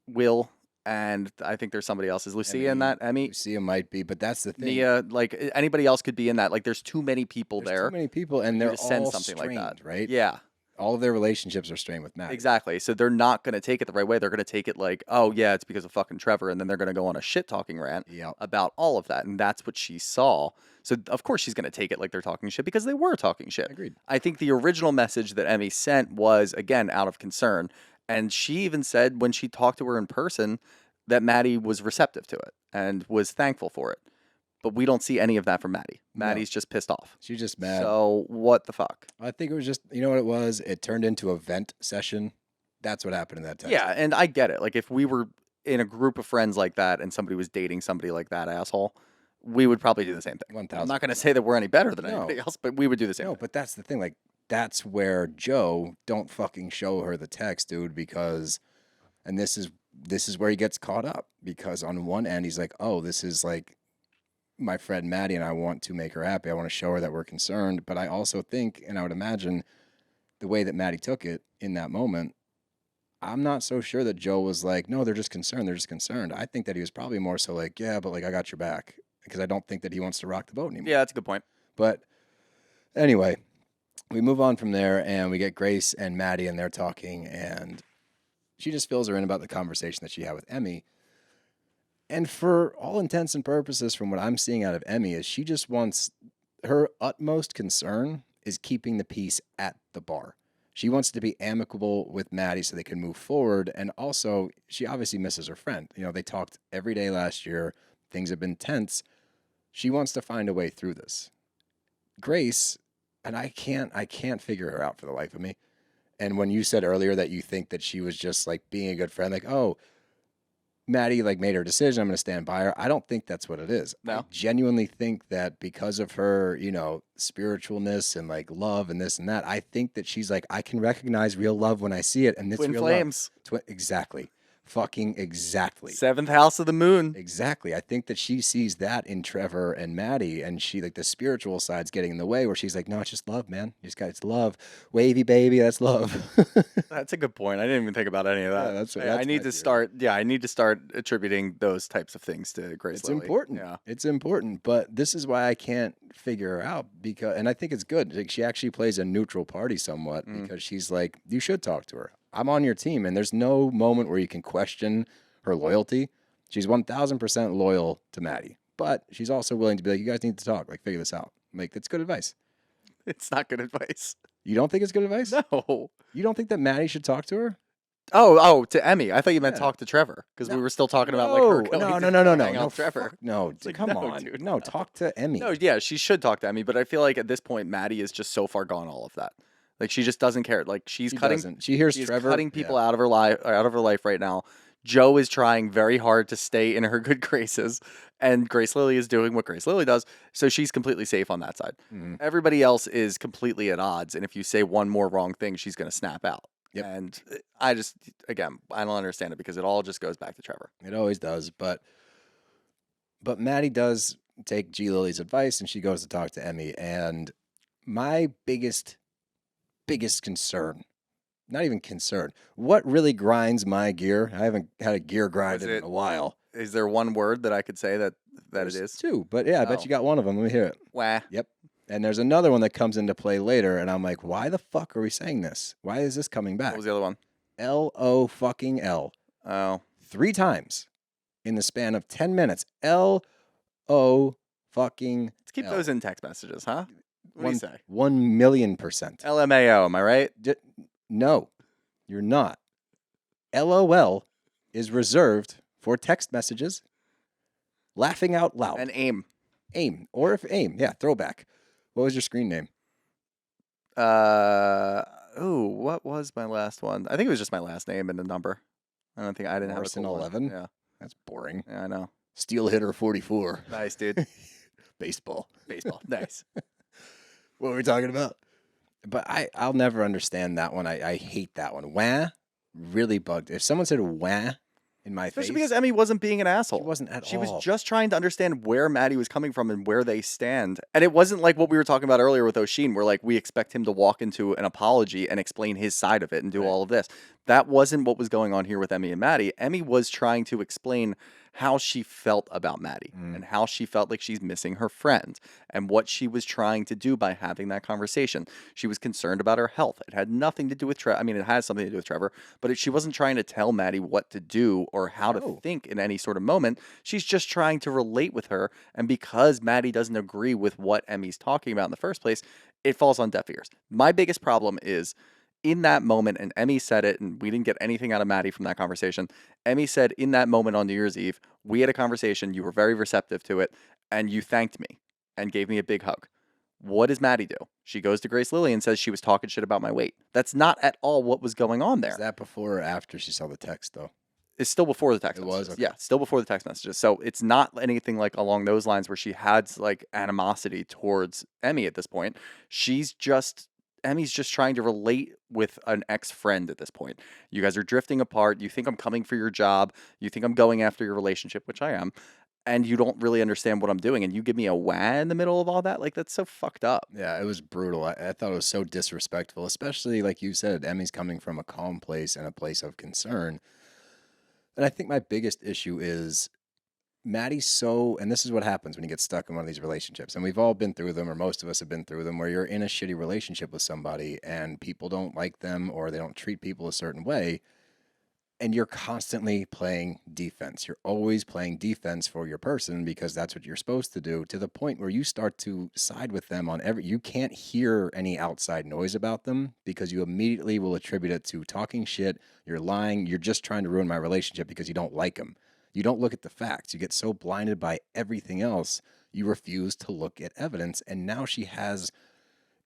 Will, and I think there's somebody else. Is Lucia in that? Emmy? Lucia might be, but that's the thing. Nia, like, anybody else could be in that. Like, there's too many people there. Too many people, and they're all send something strained, like that, right? Yeah. All of their relationships are strained with Maddi. Exactly. So they're not going to take it the right way. They're going to take it like, oh, yeah, it's because of fucking Trevor. And then they're going to go on a shit-talking rant about all of that. And that's what she saw. So, of course, she's going to take it like they're talking shit because they were talking shit. Agreed. I think the original message that Emmy sent was, again, out of concern. And she even said when she talked to her in person that Maddi was receptive to it and was thankful for it. But we don't see any of that from Maddi. Maddie's just pissed off. She's just mad. So what the fuck? I think it was just, you know what it was? It turned into a vent session. That's what happened in that text. Yeah, and I get it. Like, if we were in a group of friends like that and somebody was dating somebody like that asshole, we would probably do the same thing. 1,000. I'm not going to say that we're any better than anybody else, but we would do the same No, thing. but that's the thing. Like, that's where Joe, don't fucking show her the text, dude, because, and this is where he gets caught up, because on one end, he's like, oh, this is like my friend Maddi, and I want to make her happy. I want to show her that we're concerned. But I also think, and I would imagine the way that Maddi took it in that moment, I'm not so sure that Joe was like, no, they're just concerned. They're just concerned. I think that he was probably more so like, yeah, but like, I got your back, because I don't think that he wants to rock the boat anymore. Yeah, that's a good point. But anyway, we move on from there, and we get Grace and Maddi, and they're talking, and she just fills her in about the conversation that she had with Emmy. And for all intents and purposes, from what I'm seeing out of Emmy, is she just wants, her utmost concern is keeping the peace at the bar. She wants to be amicable with Maddi so they can move forward. And also, she obviously misses her friend. You know, they talked every day last year. Things have been tense. She wants to find a way through this. Grace, and I can't figure her out for the life of me. And when you said earlier that you think that she was just like being a good friend, like, oh, Maddi like made her decision, I'm going to stand by her. I don't think that's what it is. No. I genuinely think that because of her, you know, spiritualness and like love and this and that, I think that she's like, I can recognize real love when I see it. And this Twin real flames. Love. Exactly. Fucking exactly. Seventh house of the moon. Exactly. I think that she sees that in Trevor and Maddi, and she, like, the spiritual side's getting in the way, where she's like, no, it's just love, man. You just got, it's love. Wavy baby, that's love. That's a good point. I didn't even think about any of that. Yeah, that's I need to start. Yeah, I need to start attributing those types of things to Grace. It's Lilly. important. Yeah, it's important. But this is why I can't figure her out, because, and I think it's good. Like, she actually plays a neutral party somewhat, because she's like, you should talk to her. I'm on your team, and there's no moment where you can question her loyalty. She's 1,000% loyal to Maddi, but she's also willing to be like, you guys need to talk, like, figure this out. Like, that's good advice. It's not good advice. You don't think it's good advice? No. You don't think that Maddie should talk to her? Oh, to Emmy. I thought you meant Yeah. talk to Trevor because we were still talking about like No, her going no, to no, no, no, hang out no, with Trevor. fuck no, like, come no, on, dude, no, no. talk to Emmy. No, yeah, she should talk to Emmy, but I feel like at this point, Maddie is just so far gone all of that. Like she just doesn't care. Like she's She cutting. doesn't. She hears She's Trevor cutting people out of her life right now. Joe is trying very hard to stay in her good graces, and Grace Lily is doing what Grace Lily does, so she's completely safe on that side. Mhm. Everybody else is completely at odds, and if you say one more wrong thing, she's going to snap out. Yep. And I just, again, I don't understand it because it all just goes back to Trevor. It always does, but Maddie does take G Lily's advice, and she goes to talk to Emmy. And my biggest concern, not even concern, what really grinds my gear? I haven't had a gear grinded in a while. Is there one word that I could say that There's it is? two, but yeah, I bet Oh. you got one of them. Let me hear it. Wah. Yep. And there's another one that comes into play later, and I'm like, why the fuck are we saying this? Why is this coming back? What was the other one? L-O fucking L. Oh. 3 times in the span of 10 minutes. L-O fucking Let's keep L. those in text messages, huh? What do you say? 1,000,000%. LMAO, am I right? No, you're not. LOL is reserved for text messages. Laughing out loud. And AIM. AIM. Or if AIM. Yeah, throwback. What was your screen name? What was my last one? I think it was just my last name and the number. I didn't have a Morrison cool one. 11? Yeah. That's boring. Yeah, I know. Steel hitter 44. Nice, dude. Baseball. Baseball. Nice. What were we talking about? But I'll never understand that one. I hate that one. Wah really bugged. If someone said wah in my Especially face, because Emmy wasn't being an asshole. she wasn't at She all. was just trying to understand where Maddie was coming from and where they stand. And it wasn't like what we were talking about earlier with O'Sheen, where like we expect him to walk into an apology and explain his side of it and do Right. all of this. That wasn't what was going on here with Emmy and Maddi. Emmy was trying to explain how she felt about Maddie and how she felt like she's missing her friend and what she was trying to do by having that conversation. She was concerned about her health. It had nothing to do with Trevor. I mean, it has something to do with Trevor, but she wasn't trying to tell Maddie what to do or how to think in any sort of moment. She's just trying to relate with her. And because Maddie doesn't agree with what Emmy's talking about in the first place, it falls on deaf ears. My biggest problem is in that moment, and Emmy said it, and we didn't get anything out of Maddie from that conversation. Emmy said in that moment on New Year's Eve, we had a conversation, you were very receptive to it, and you thanked me and gave me a big hug. What does Maddie do? She goes to Grace Lily and says she was talking shit about my weight. That's not at all what was going on there. Is that before or after she saw the text, though? It's still before the text It messages. was? Okay. Yeah, still before the text messages. So it's not anything like along those lines where she had like animosity towards Emmy at this point. Emmy's just trying to relate with an ex-friend at this point. You guys are drifting apart. You think I'm coming for your job. You think I'm going after your relationship, which I am. And you don't really understand what I'm doing. And you give me a wah in the middle of all that? Like, that's so fucked up. Yeah, it was brutal. I thought it was so disrespectful, especially like you said, Emmy's coming from a calm place and a place of concern. And I think my biggest issue is Maddie's and this is what happens when you get stuck in one of these relationships. And we've all been through them, or most of us have been through them, where you're in a shitty relationship with somebody and people don't like them or they don't treat people a certain way. And you're constantly playing defense. You're always playing defense for your person because that's what you're supposed to do, to the point where you start to side with them on you can't hear any outside noise about them because you immediately will attribute it to talking shit, you're lying, you're just trying to ruin my relationship because you don't like them. You don't look at the facts. You get so blinded by everything else, you refuse to look at evidence. And now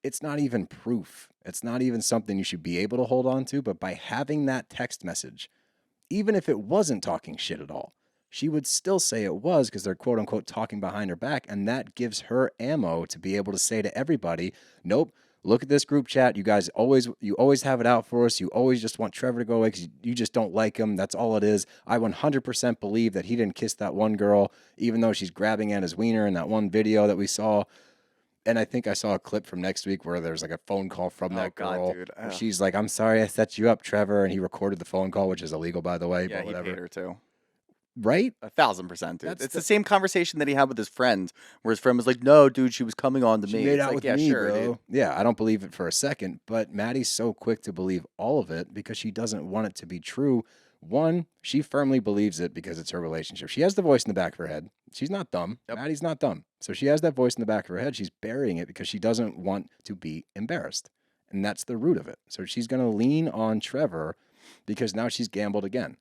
it's not even proof. It's not even something you should be able to hold on to. But by having that text message, even if it wasn't talking shit at all, she would still say it was because they're quote unquote talking behind her back. And that gives her ammo to be able to say to everybody, nope, look at this group chat. You guys always have it out for us. You always just want Trevor to go away because you just don't like him. That's all it is. I 100% believe that he didn't kiss that one girl, even though she's grabbing at his wiener in that one video that we saw. And I think I saw a clip from next week where there's like a phone call from that girl. God, dude. Where she's like, I'm sorry I set you up, Trevor. And he recorded the phone call, which is illegal, by the way. Yeah, but whatever. he paid her too. Right? 1,000%, dude. That's It's the same conversation that he had with his friend, where his friend was like, "No, dude, she was coming on to She me." made It's out like, with yeah, me, sure, bro. dude. Yeah, I don't believe it for a second. But Maddie's so quick to believe all of it because she doesn't want it to be true, One, she firmly believes it because it's her relationship. She has the voice in the back of her head. She's not dumb. Yep. Maddie's not dumb. So she has that voice in the back of her head. She's burying it because she doesn't want to be embarrassed. And that's the root of it. So she's going to lean on Trevor because now she's gambled again.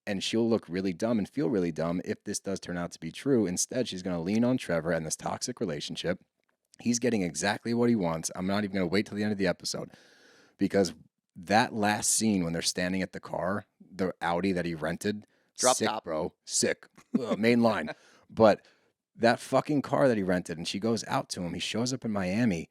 And she'll look really dumb and feel really dumb if this does turn out to be true. Instead, she's going to lean on Trevor and this toxic relationship. He's getting exactly what he wants. I'm not even going to wait till the end of the episode because that last scene when they're standing at the car, the Audi that he rented, Drop sick, top. bro, sick, main line. But that fucking car that he rented, and she goes out to him. He shows up in Miami.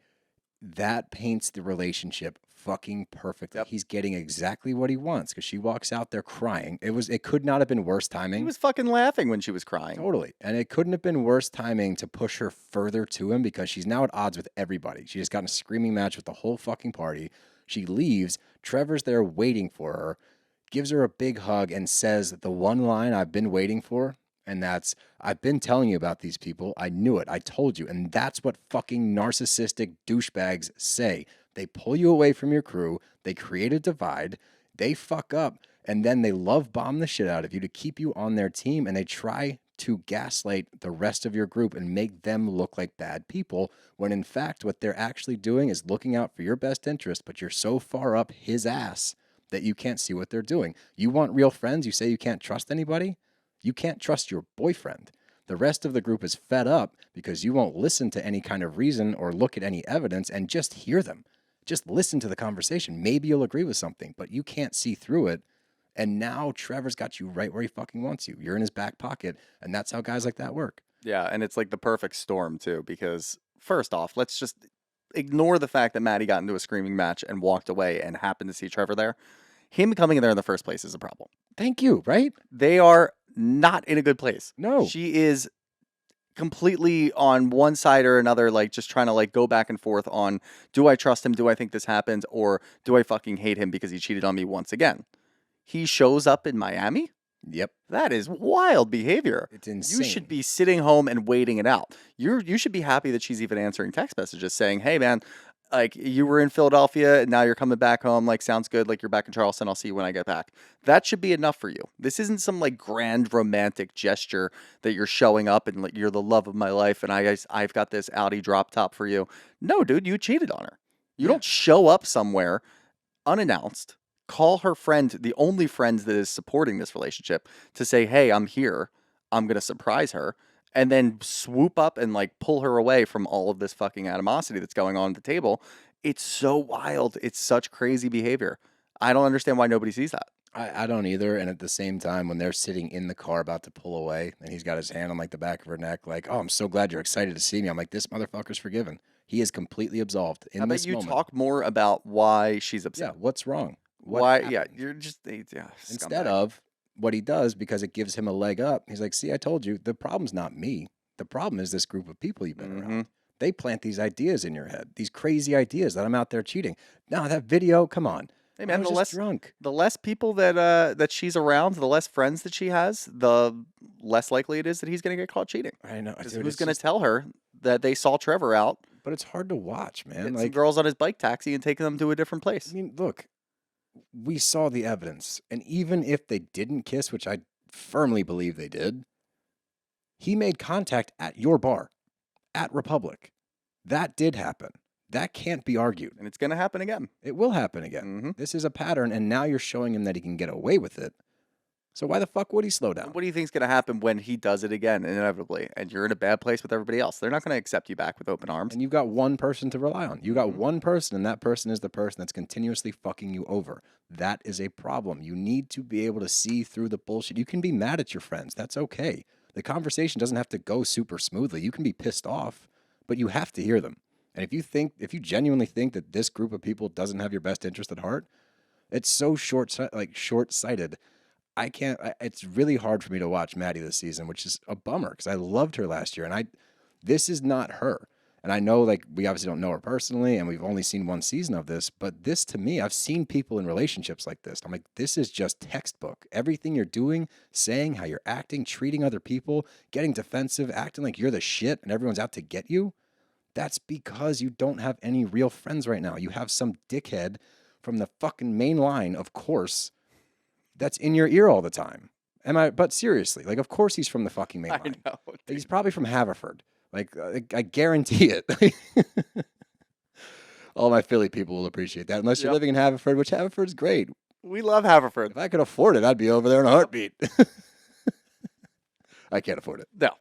That paints the relationship fucking perfectly. Yep. He's getting exactly what he wants because she walks out there crying. It could not have been worse timing. He was fucking laughing when she was crying. Totally. And it couldn't have been worse timing to push her further to him because she's now at odds with everybody. She just got in a screaming match with the whole fucking party. She leaves. Trevor's there waiting for her, gives her a big hug, and says the one line I've been waiting for. And that's, I've been telling you about these people. I knew it. I told you. And that's what fucking narcissistic douchebags say. They pull you away from your crew. They create a divide. They fuck up. And then they love bomb the shit out of you to keep you on their team. And they try to gaslight the rest of your group and make them look like bad people. When in fact, what they're actually doing is looking out for your best interest. But you're so far up his ass that you can't see what they're doing. You want real friends? You say you can't trust anybody? You can't trust your boyfriend. The rest of the group is fed up because you won't listen to any kind of reason or look at any evidence and just hear them. Just listen to the conversation. Maybe you'll agree with something, but you can't see through it. And now Trevor's got you right where he fucking wants you. You're in his back pocket, and that's how guys like that work. Yeah, and it's like the perfect storm, too, because first off, let's just ignore the fact that Maddie got into a screaming match and walked away and happened to see Trevor there. Him coming in there in the first place is a problem. Thank you, right? They are not in a good place. No. She is completely on one side or another, like just trying to like go back and forth on, do I trust him? Do I think this happened? Or do I fucking hate him because he cheated on me once again? He shows up in Miami? Yep. That is wild behavior. It's insane. You should be sitting home and waiting it out. You should be happy that she's even answering text messages saying, hey man, like you were in Philadelphia and now you're coming back home. Like sounds good. Like you're back in Charleston. I'll see you when I get back. That should be enough for you. This isn't some like grand romantic gesture that you're showing up and like you're the love of my life and I've got this Audi drop top for you. No, dude, you cheated on her. You don't show up somewhere unannounced, call her friend, the only friend that is supporting this relationship, to say, hey, I'm here. I'm going to surprise her. And then swoop up and like pull her away from all of this fucking animosity that's going on at the table. It's so wild. It's such crazy behavior. I don't understand why nobody sees that. I don't either. And at the same time, when they're sitting in the car about to pull away and he's got his hand on like the back of her neck, like, oh, I'm so glad you're excited to see me. I'm like, this motherfucker's forgiven. He is completely absolved in How about this you moment. talk more about why she's upset? Yeah, what's wrong? What Why? happened? Yeah, you're just yeah. Instead scumbag. of what he does, because it gives him a leg up, he's like, see, I told you, the problem's not me. The problem is this group of people you've been around. They plant these ideas in your head, these crazy ideas that I'm out there cheating. No, that video, come on. Hey I man, was the just less drunk. the less people that that she's around, the less friends that she has, the less likely it is that he's going to get caught cheating. I know. Because dude, who's it's going to just- tell her that they saw Trevor out, But it's hard to watch, man. getting some Like, girls on his bike taxi and taking them to a different place? I mean, look, we saw the evidence. And even if they didn't kiss, which I firmly believe they did, he made contact at your bar, at Republic. That did happen. That can't be argued. And it's going to happen again. It will happen again. This is a pattern, and now you're showing him that he can get away with it. So why the fuck would he slow down? What do you think is going to happen when he does it again, inevitably, and you're in a bad place with everybody else? They're not going to accept you back with open arms. And you've got one person to rely on. You got one person, and that person is the person that's continuously fucking you over. That is a problem. You need to be able to see through the bullshit. You can be mad at your friends. That's okay. The conversation doesn't have to go super smoothly. You can be pissed off, but you have to hear them. And if you genuinely think that this group of people doesn't have your best interest at heart, it's so short-sighted. It's really hard for me to watch Maddi this season, which is a bummer because I loved her last year, and this is not her. And I know, like, we obviously don't know her personally, and we've only seen one season of this, but this, to me, I've seen people in relationships like this. I'm like, this is just textbook. Everything you're doing, saying, how you're acting, treating other people, getting defensive, acting like you're the shit and everyone's out to get you, that's because you don't have any real friends right now. You have some dickhead from the fucking main line, of course, that's in your ear all the time. But seriously, like, of course he's from the fucking main I line. know. He's probably from Haverford. Like, I guarantee it. All my Philly people will appreciate that. Unless you're Yep. living in Haverford, which Haverford's great. We love Haverford. If I could afford it, I'd be over there in a heartbeat. I can't afford it. No.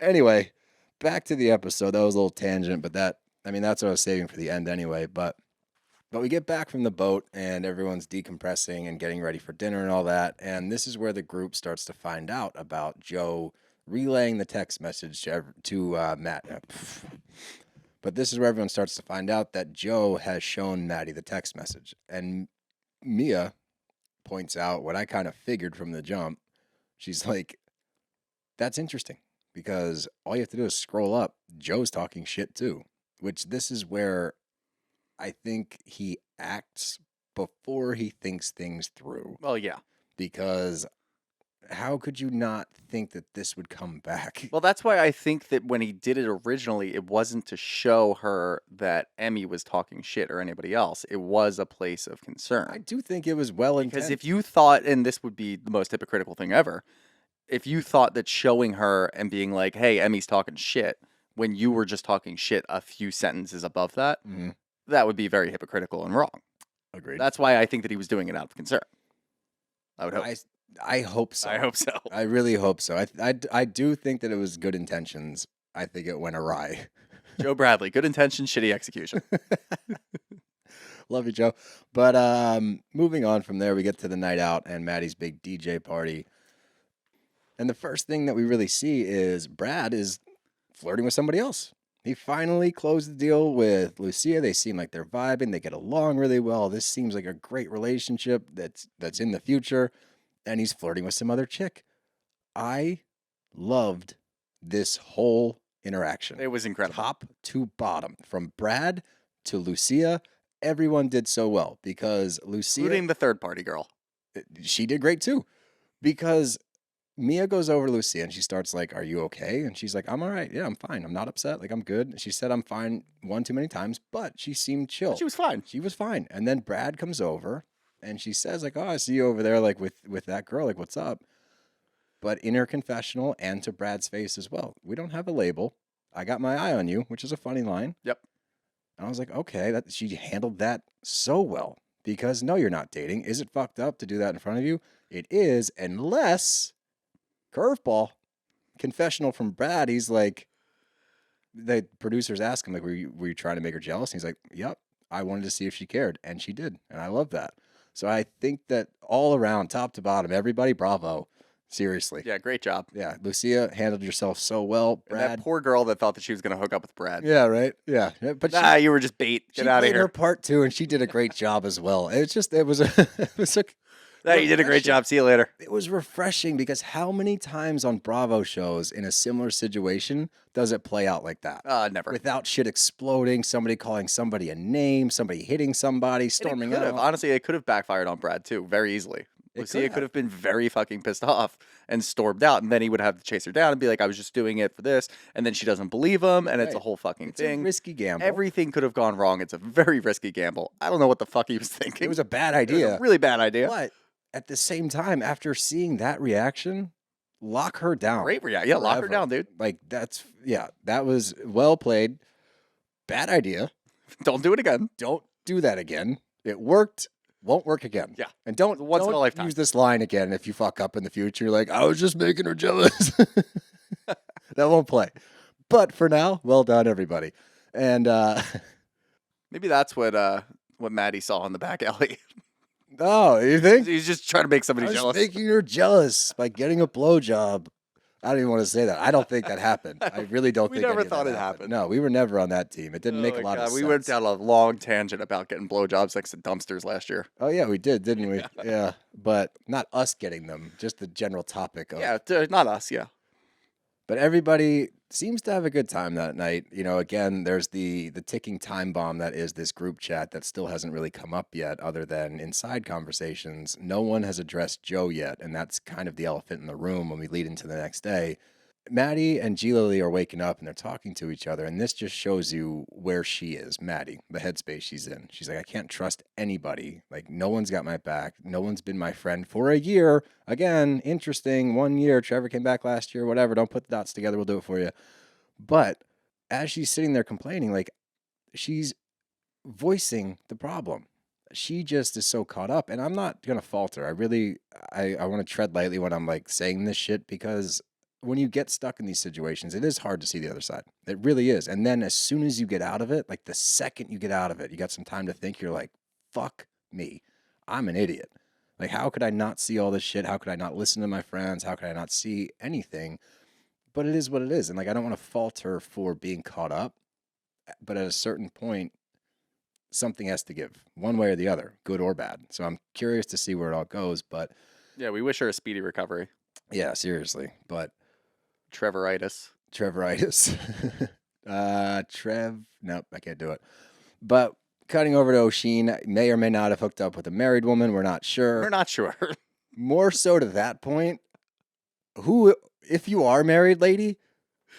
Anyway, back to the episode. That was a little tangent, but that's what I was saving for the end anyway. But we get back from the boat and everyone's decompressing and getting ready for dinner and all that. And this is where the group starts to find out about Joe relaying the text message to Matt. But this is where everyone starts to find out that Joe has shown Maddie the text message. And Mia points out what I kind of figured from the jump. She's like, that's interesting because all you have to do is scroll up. Joe's talking shit too, which this is where I think he acts before he thinks things through. Well, yeah. Because how could you not think that this would come back? Well, that's why I think that when he did it originally, it wasn't to show her that Emmy was talking shit or anybody else. It was a place of concern. I do think it was well intended. Because if you thought, and this would be the most hypocritical thing ever, if you thought that showing her and being like, hey, Emmy's talking shit, when you were just talking shit a few sentences above that, that would be very hypocritical and wrong. Agreed. That's why I think that he was doing it out of concern. I would hope. I hope so. I hope so. I really hope so. I do think that it was good intentions. I think it went awry. Joe Bradley, good intention, shitty execution. Love you, Joe. But moving on from there, we get to the night out and Maddie's big DJ party. And the first thing that we really see is Brad is flirting with somebody else. He finally closed the deal with Lucia. They seem like they're vibing. They get along really well. This seems like a great relationship that's in the future. And he's flirting with some other chick. I loved this whole interaction. It was incredible. Top to bottom. From Brad to Lucia, everyone did so well because Lucia... Including the third party girl. She did great too. Because Mia goes over to Lucia and she starts like, are you okay? And she's like, I'm all right. Yeah, I'm fine. I'm not upset. Like, I'm good. She said I'm fine one too many times, but she seemed chill. She was fine. She was fine. And then Brad comes over and she says like, oh, I see you over there like with that girl. Like, what's up? But in her confessional and to Brad's face as well, we don't have a label. I got my eye on you, which is a funny line. Yep. And I was like, okay, she handled that so well. Because no, you're not dating. Is it fucked up to do that in front of you? It is, unless... Curveball. Confessional from Brad. He's like, the producers ask him, like, were you trying to make her jealous? And he's like, yep, I wanted to see if she cared. And she did. And I love that. So I think that all around, top to bottom, everybody, bravo. Seriously. Yeah, great job. Yeah, Lucia handled yourself so well. Brad. And that poor girl that thought that she was going to hook up with Brad. Yeah, right? Yeah. But you were just bait. Get she out of played here. her part too, and she did a great job as well. It was You did a great job. See you later. It was refreshing because how many times on Bravo shows in a similar situation does it play out like that? Never. Without shit exploding, somebody calling somebody a name, somebody hitting somebody, storming out. Honestly, it could have backfired on Brad too, very easily. Lucia could have been very fucking pissed off and stormed out, and then he would have to chase her down and be like, I was just doing it for this, and then she doesn't believe him, and it's a whole fucking thing. It's a risky gamble. Everything could have gone wrong. It's a very risky gamble. I don't know what the fuck he was thinking. It was a bad idea. It was a really bad idea. But at the same time, after seeing that reaction, lock her down. Great reaction. Yeah, lock her down, dude. Like, that was well played. Bad idea. Don't do it again. Don't do that again. It worked. Won't work again. Yeah. And don't Once in a lifetime. use this line again if you fuck up in the future. You're like, I was just making her jealous. That won't play. But for now, well done, everybody. And maybe that's what Maddie saw in the back alley. Oh, you think? He's just trying to make somebody I was jealous. making her jealous by getting a blowjob. I don't even want to say that. I don't think that happened. I really don't We think never any of thought that it happened. No, we were never on that team. It didn't make a lot of sense. We went down a long tangent about getting blowjobs next to dumpsters last year. Oh, yeah, we did, didn't we? Yeah. But not us getting them, just the general topic of. Yeah, not us, yeah. But everybody seems to have a good time that night. You know, again, there's the ticking time bomb that is this group chat that still hasn't really come up yet, other than inside conversations. No one has addressed Joe yet, and that's kind of the elephant in the room when we lead into the next day. Maddie and G. Lily are waking up and they're talking to each other, and this just shows you where she is, Maddie, the headspace she's in. She's like, I can't trust anybody. Like, no one's got my back. No one's been my friend for a year. Again, interesting. 1 year. Trevor came back last year, whatever. Don't put the dots together. We'll do it for you. But as she's sitting there complaining, like, she's voicing the problem. She just is so caught up, and I'm not going to falter. I want to tread lightly when I'm like saying this shit, because when you get stuck in these situations, it is hard to see the other side. It really is. And then as soon as you get out of it, like the second you get out of it, you got some time to think, you're like, fuck me. I'm an idiot. Like, how could I not see all this shit? How could I not listen to my friends? How could I not see anything? But it is what it is. And like, I don't want to fault her for being caught up. But at a certain point, something has to give, one way or the other, good or bad. So I'm curious to see where it all goes. But Yeah, we wish her a speedy recovery. yeah, seriously. But Trevoritis. Nope, I can't do it. But cutting over to O'Sheen, may or may not have hooked up with a married woman. We're not sure. We're not sure. More so to that point, if you are married, lady,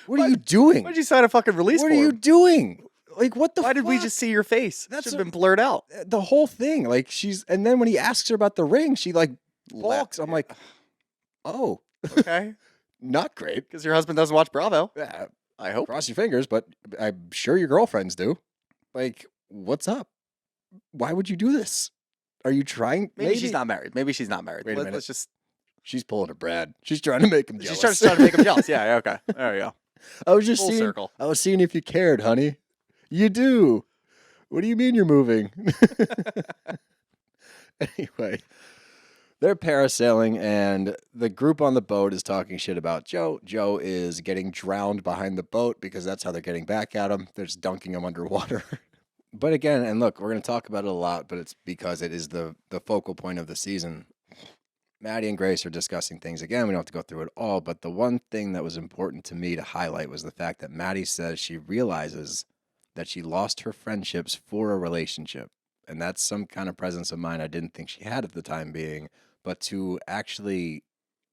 what are you doing? Why'd you sign a fucking release What form? are you doing? Like, what the Why did we fuck? just see your face? That's Should have been blurred out. The whole thing. Like, and then when he asks her about the ring, she like balks. I'm like, oh, Okay. not great. Because your husband doesn't watch Bravo. Yeah, I hope. cross your fingers, but I'm sure your girlfriends do. Like, what's up? Why would you do this? Are you trying? Maybe she's not married. Maybe she's not married. Wait a minute. Let's just. She's pulling a Brad. She's trying to make him jealous. She's trying to make him jealous. Yeah. Okay. There you go. I was just Full seeing. circle. I was seeing if you cared, honey. You do. What do you mean you're moving? Anyway, they're parasailing, and the group on the boat is talking shit about Joe. Joe is getting drowned behind the boat because that's how they're getting back at him. They're just dunking him underwater. But again, and look, we're going to talk about it a lot, but it's because it is the focal point of the season. Maddie and Grace are discussing things again. We don't have to go through it all, but the one thing that was important to me to highlight was the fact that Maddie says she realizes that she lost her friendships for a relationship. And that's some kind of presence of mind I didn't think she had at the time being, but to actually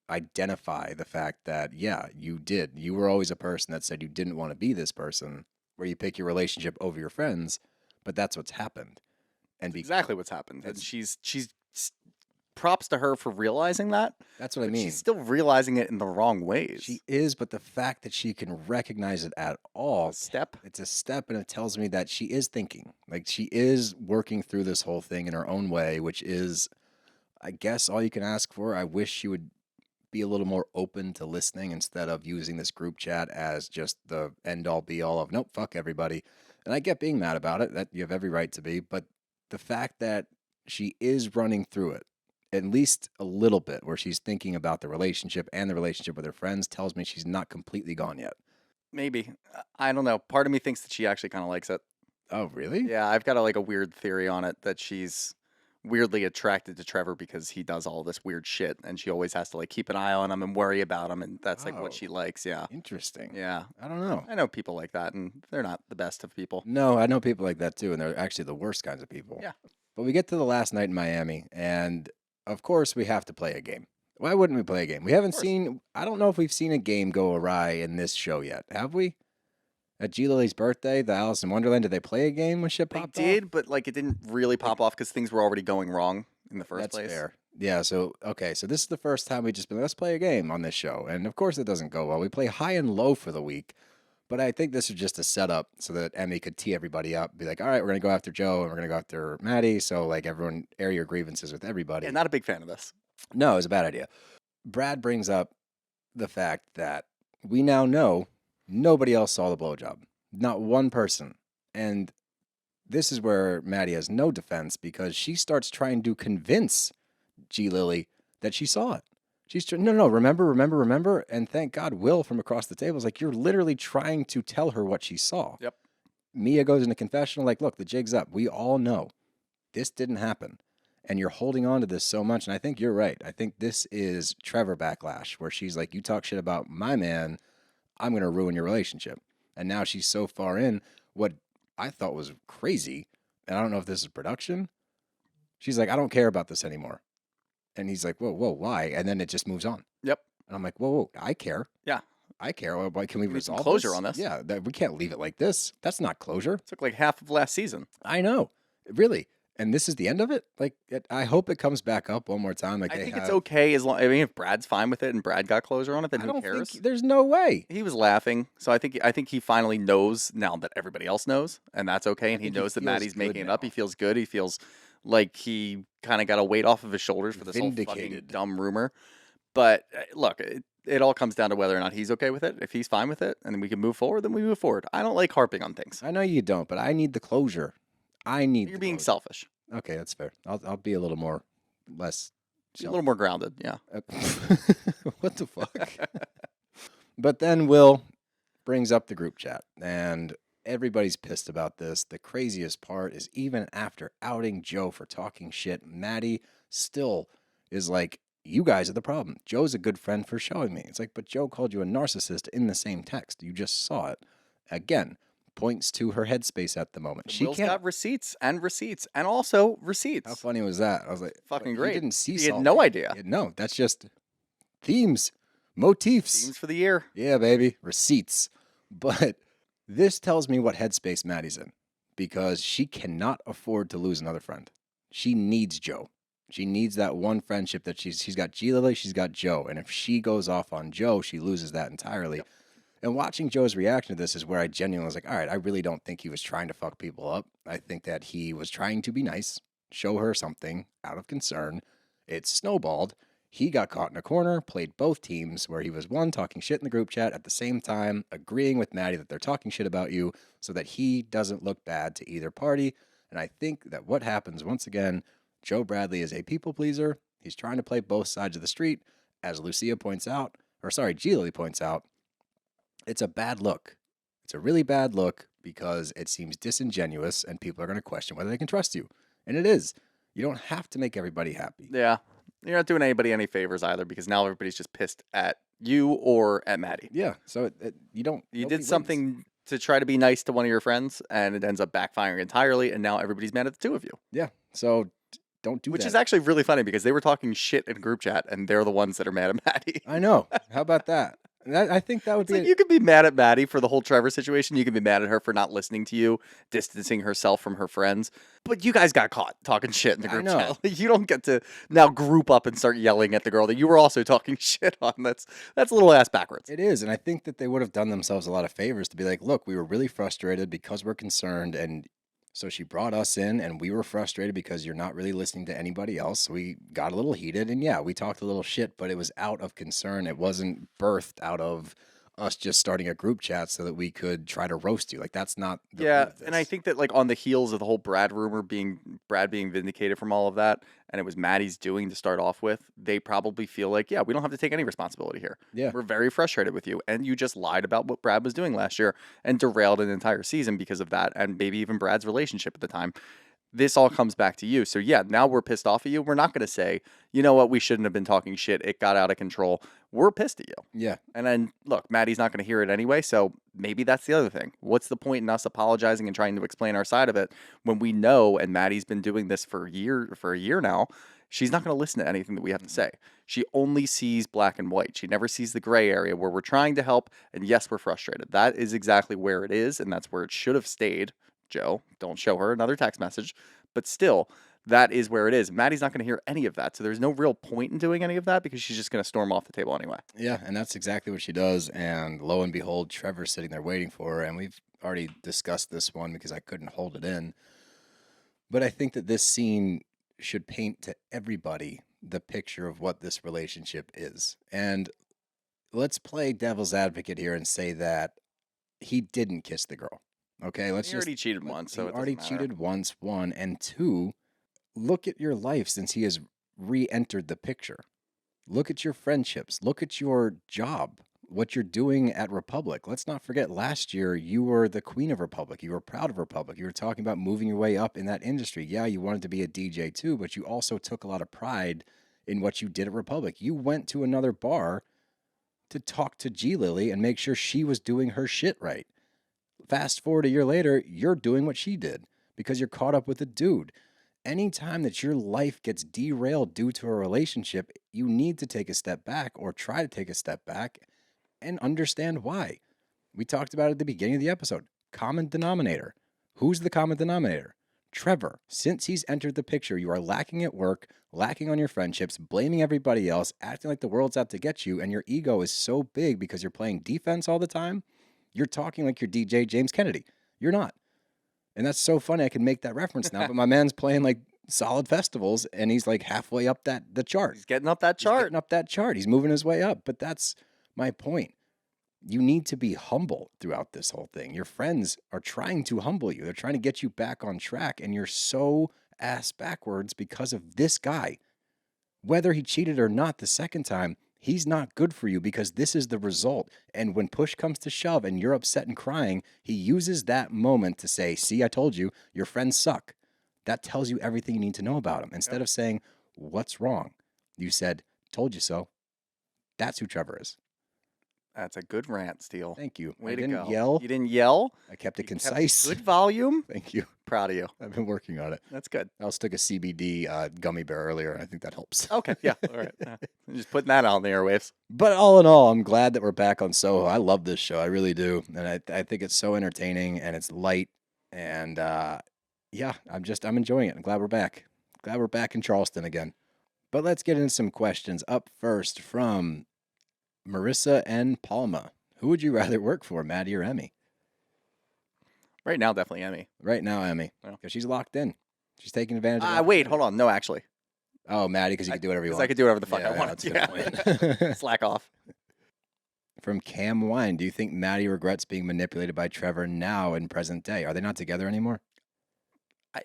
identify the fact that, yeah, you did. You were always a person that said you didn't want to be this person, where you pick your relationship over your friends, but that's what's happened. And Exactly what's happened. And she's props to her for realizing that. That's what I but mean. She's still realizing it in the wrong ways. She is, but the fact that she can recognize it at all, Step. it's a step, and it tells me that she is thinking. Like, she is working through this whole thing in her own way, which is, I guess, all you can ask for. I wish she would be a little more open to listening instead of using this group chat as just the end-all be-all of, nope, fuck everybody. And I get being mad about it. That you have every right to be, but the fact that she is running through it, at least a little bit, where she's thinking about the relationship and the relationship with her friends, tells me she's not completely gone yet. Maybe. I don't know. Part of me thinks that she actually kind of likes it. Oh, really? Yeah, I've got a weird theory on it that she's weirdly attracted to Trevor because he does all this weird shit, and she always has to keep an eye on him and worry about him, and that's what she likes. Yeah. Interesting. Yeah. I don't know. I know people like that, and they're not the best of people. No, I know people like that too, and they're actually the worst kinds of people. Yeah. But we get to the last night in Miami, and of course we have to play a game. Why wouldn't we play a game? We haven't seen, I don't know if we've seen a game go awry in this show yet. Have we? At G. Lily's birthday, the Alice in Wonderland, did they play a game when shit They popped did, but it didn't really pop off because things were already going wrong in the off? first That's place. fair. Yeah, so, okay, so this is the first time we just been, let's play a game on this show. And of course it doesn't go well. We play high and low for the week. But I think this is just a setup so that Emmy could tee everybody up, be like, all right, we're going to go after Joe and we're going to go after Maddie. So, everyone air your grievances with everybody. Yeah, not a big fan of this. No, it was a bad idea. Brad brings up the fact that we now know nobody else saw the blowjob. Not one person. And this is where Maddie has no defense because she starts trying to convince G. Lily that she saw it. She's no, remember. And thank God Will from across the table is like, you're literally trying to tell her what she saw. Yep. Mia goes into confessional like, look, the jig's up. We all know this didn't happen. And you're holding on to this so much. And I think you're right. I think this is Trevor backlash, where she's like, you talk shit about my man, I'm going to ruin your relationship. And now she's so far in, what I thought was crazy, and I don't know if this is production, she's like, I don't care about this anymore. And he's like, whoa, why? And then it just moves on. Yep. And I'm like, whoa, I care. Yeah. I care. Why can we We need some resolve closure this? on this. Yeah, we can't leave it like this. That's not closure. Took like half of last season. I know, really. And this is the end of it. Like, I hope it comes back up one more time. Like, I they think have, it's okay as long. I mean, if Brad's fine with it and Brad got closure on it, then I who don't cares? think there's no way. He was laughing, so I think he finally knows now that everybody else knows, and that's okay. And he think he knows that feels Maddie's good making it up. now. He feels good. He feels like he kind of got a weight off of his shoulders for this whole fucking Vindicated. dumb rumor. But look, it all comes down to whether or not he's okay with it. If he's fine with it, and then we can move forward, then we move forward. I don't like harping on things. I know you don't, but I need the closure. I need. You're the being closure. selfish. Okay, that's fair. I'll be a little more, less. Be a little more grounded. Yeah. What the fuck? But then Will brings up the group chat, and everybody's pissed about this. The craziest part is even after outing Joe for talking shit, Maddi still is like, you guys are the problem. Joe's a good friend for showing me. It's like, but Joe called you a narcissist in the same text. You just saw it. Again, points to her headspace at the moment. She Will's can't. got receipts and also receipts. How funny was that? I was like, Fucking "But great. You didn't see He had something." no idea. No, that's just themes, motifs. Themes for the year. Yeah, baby, receipts. But this tells me what headspace Maddie's in, because she cannot afford to lose another friend. She needs Joe. She needs that one friendship that she's got G Lily, she's got Joe. And if she goes off on Joe, she loses that entirely. Yep. And watching Joe's reaction to this is where I genuinely was like, all right, I really don't think he was trying to fuck people up. I think that he was trying to be nice, show her something out of concern. It snowballed. He got caught in a corner, played both teams, where he was, one, talking shit in the group chat, at the same time agreeing with Maddi that they're talking shit about you so that he doesn't look bad to either party. And I think that what happens, once again, Joe Bradley is a people pleaser. He's trying to play both sides of the street. As Lucia points out, G Lily points out, it's a bad look. It's a really bad look because it seems disingenuous and people are going to question whether they can trust you. And it is. You don't have to make everybody happy. Yeah. You're not doing anybody any favors either, because now everybody's just pissed at you or at Maddi. Yeah. So you don't. You nobody did wins. something to try to be nice to one of your friends, and it ends up backfiring entirely, and now everybody's mad at the two of you. Yeah. So don't do Which that. is actually really funny, because they were talking shit in group chat, and they're the ones that are mad at Maddi. I know. How about that? And I think that would It's be. like you could be mad at Maddi for the whole Trevor situation. You can be mad at her for not listening to you, distancing herself from her friends. But you guys got caught talking shit in the group chat. You don't get to now group up and start yelling at the girl that you were also talking shit on. That's a little ass backwards. It is. And I think that they would have done themselves a lot of favors to be like, look, we were really frustrated because we're concerned. And so she brought us in, and we were frustrated because you're not really listening to anybody else. We got a little heated, and yeah, we talked a little shit, but it was out of concern. It wasn't birthed out of us just starting a group chat so that we could try to roast you. Like, that's not the root of And I this. think that, like, on the heels of the whole Brad rumor being vindicated from all of that, and it was Maddie's doing to start off with, they probably feel like, yeah, we don't have to take any responsibility here. Yeah. We're very frustrated with you, and you just lied about what Brad was doing last year and derailed an entire season because of that, and maybe even Brad's relationship at the time. This all comes back to you. So yeah, now we're pissed off at you. We're not going to say, you know what, we shouldn't have been talking shit. It got out of control. We're pissed at you. Yeah. And then look, Maddie's not going to hear it anyway. So maybe that's the other thing. What's the point in us apologizing and trying to explain our side of it when we know, and Maddie's been doing this for a year now, she's not going to listen to anything that we have to say. She only sees black and white. She never sees the gray area where we're trying to help. And yes, we're frustrated. That is exactly where it is. And that's where it should have stayed. Joe, don't show her another text message. But still, that is where it is. Maddie's not going to hear any of that. So there's no real point in doing any of that because she's just going to storm off the table anyway. Yeah, and that's exactly what she does. And lo and behold, Trevor's sitting there waiting for her. And we've already discussed this one because I couldn't hold it in. But I think that this scene should paint to everybody the picture of what this relationship is. And let's play devil's advocate here and say that he didn't kiss the girl. Okay, He already cheated once, so he it already doesn't matter. cheated once, one, and two, look at your life since he has re-entered the picture. Look at your friendships. Look at your job, what you're doing at Republic. Let's not forget, last year, you were the queen of Republic. You were proud of Republic. You were talking about moving your way up in that industry. Yeah, you wanted to be a DJ too, but you also took a lot of pride in what you did at Republic. You went to another bar to talk to G Lily and make sure she was doing her shit right. Fast forward a year later, you're doing what she did because you're caught up with a dude. Anytime that your life gets derailed due to a relationship, you need to take a step back or try to take a step back and understand why. We talked about it at the beginning of the episode. Common denominator. Who's the common denominator? Trevor. Since he's entered the picture, you are lacking at work, lacking on your friendships, blaming everybody else, acting like the world's out to get you, and your ego is so big because you're playing defense all the time. You're talking like you're DJ James Kennedy. You're not. And that's so funny. I can make that reference now, but my man's playing like solid festivals, and he's like halfway up the chart. He's getting up that chart. He's getting up that chart. He's moving his way up. But that's my point. You need to be humble throughout this whole thing. Your friends are trying to humble you. They're trying to get you back on track, and you're so ass backwards because of this guy. Whether he cheated or not the second time, he's not good for you because this is the result. And when push comes to shove and you're upset and crying, he uses that moment to say, see, I told you, your friends suck. That tells you everything you need to know about him. Instead of saying, what's wrong? You said, told you so. That's who Trevor is. That's a good rant, Steele. Thank you. Way I to didn't go. yell. You didn't yell. I kept it You kept concise. good volume. Thank you. Proud of you. I've been working on it. That's good. I also took a CBD gummy bear earlier, and I think that helps. Okay. Yeah. All right. Yeah. I'm just putting that out in the airwaves. But all in all, I'm glad that we're back on Soho. I love this show. I really do. And I think it's so entertaining, and it's light. And yeah, I'm enjoying it. I'm glad we're back. Glad we're back in Charleston again. But let's get into some questions. Up first from Marissa and Palma. Who would you rather work for, Maddi or Emmy? Right now, definitely Emmy. Right now, Emmy. Yeah. Because she's locked in. She's taking advantage of Wait, hold on. No, actually. Oh, Maddi, because you can do whatever you want. I could do whatever the fuck Yeah, I yeah, want. that's a good point. Slack off. From Cam Wine, do you think Maddi regrets being manipulated by Trevor now in present day? Are they not together anymore?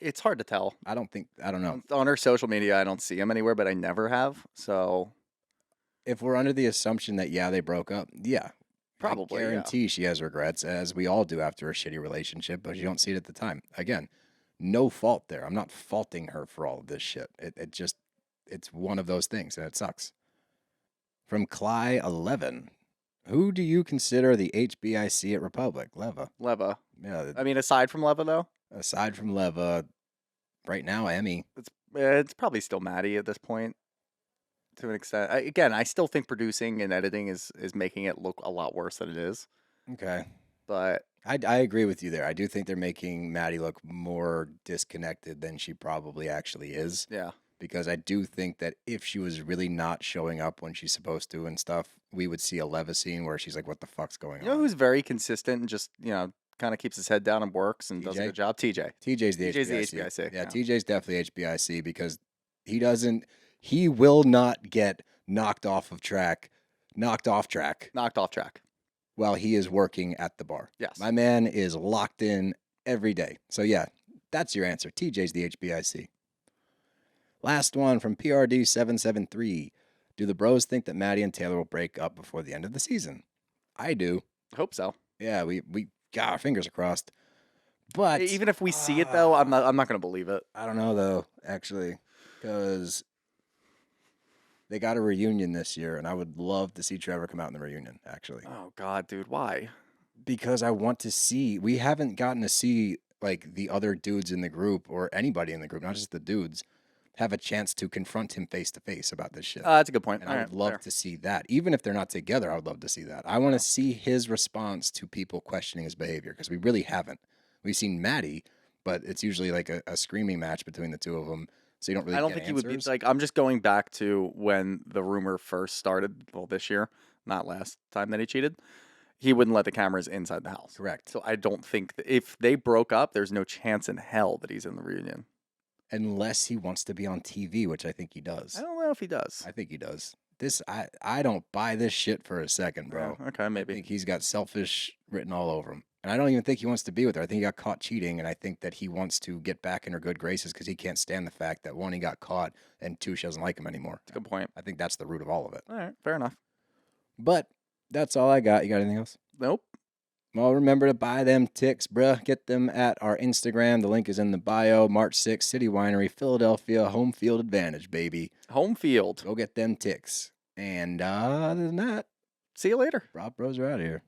It's hard to tell. I don't know. On her social media, I don't see him anywhere, but I never have. So If we're under the assumption that, yeah, they broke up, yeah. probably. I guarantee she has regrets, as we all do after a shitty relationship, but you don't see it at the time. Again, no fault there. I'm not faulting her for all of this shit. It's one of those things, and it sucks. From Cly11, who do you consider the HBIC at Republic? Leva. Leva. Yeah. I mean, aside from Leva, though, Aside from Leva, right now, Emmy. it's probably still Maddi at this point. To an extent, I still think producing and editing is making it look a lot worse than it is. Okay. But I agree with you there. I do think they're making Maddi look more disconnected than she probably actually is. yeah, Because I do think that if she was really not showing up when she's supposed to and stuff, we would see a Leva scene where she's like, what the fuck's going on? you know who's very consistent and just kind of keeps his head down and works and does a TJ? good job? TJ. TJ's the TJ's the HBIC. HBIC, Yeah, yeah. TJ's definitely HBIC because he will not get knocked off track Knocked off track. while he is working at the bar. Yes. My man is locked in every day. So yeah, that's your answer. TJ's the HBIC. Last one from PRD773. Do the bros think that Maddi and Taylor will break up before the end of the season? I do. I hope so. Yeah, we got our fingers crossed. But Even if we see it though, I'm not going to believe it. I don't know though, actually, because they got a reunion this year, and I would love to see Trevor come out in the reunion, actually. Oh God, dude, why? Because I want to see, we haven't gotten to see like the other dudes in the group or anybody in the group, not just the dudes, have a chance to confront him face to face about this shit. That's a good point. And I would love to see that. Even if they're not together, I would love to see that. I want to see his response to people questioning his behavior because we really haven't. We've seen Maddi, but it's usually like a screaming match between the two of them. So you don't really I don't get think he would be answers. like. I'm just going back to when the rumor first started. Well, this year, not last time that he cheated. He wouldn't let the cameras inside the house. Correct. So I don't think if they broke up, there's no chance in hell that he's in the reunion. Unless he wants to be on TV, which I think he does. I don't know if he does. I think he does. I don't buy this shit for a second, bro. Yeah, okay, I maybe. think he's got selfish written all over him. And I don't even think he wants to be with her. I think he got caught cheating, and I think that he wants to get back in her good graces because he can't stand the fact that, one, he got caught, and two, she doesn't like him anymore. That's a good point. I think that's the root of all of it. All right, fair enough. But that's all I got. You got anything else? Nope. Well, remember to buy them ticks, bruh. Get them at our Instagram. The link is in the bio. March 6th, City Winery, Philadelphia. Home field advantage, baby. Home field. Go get them ticks. And other than that, See you later. BravBros are out of here.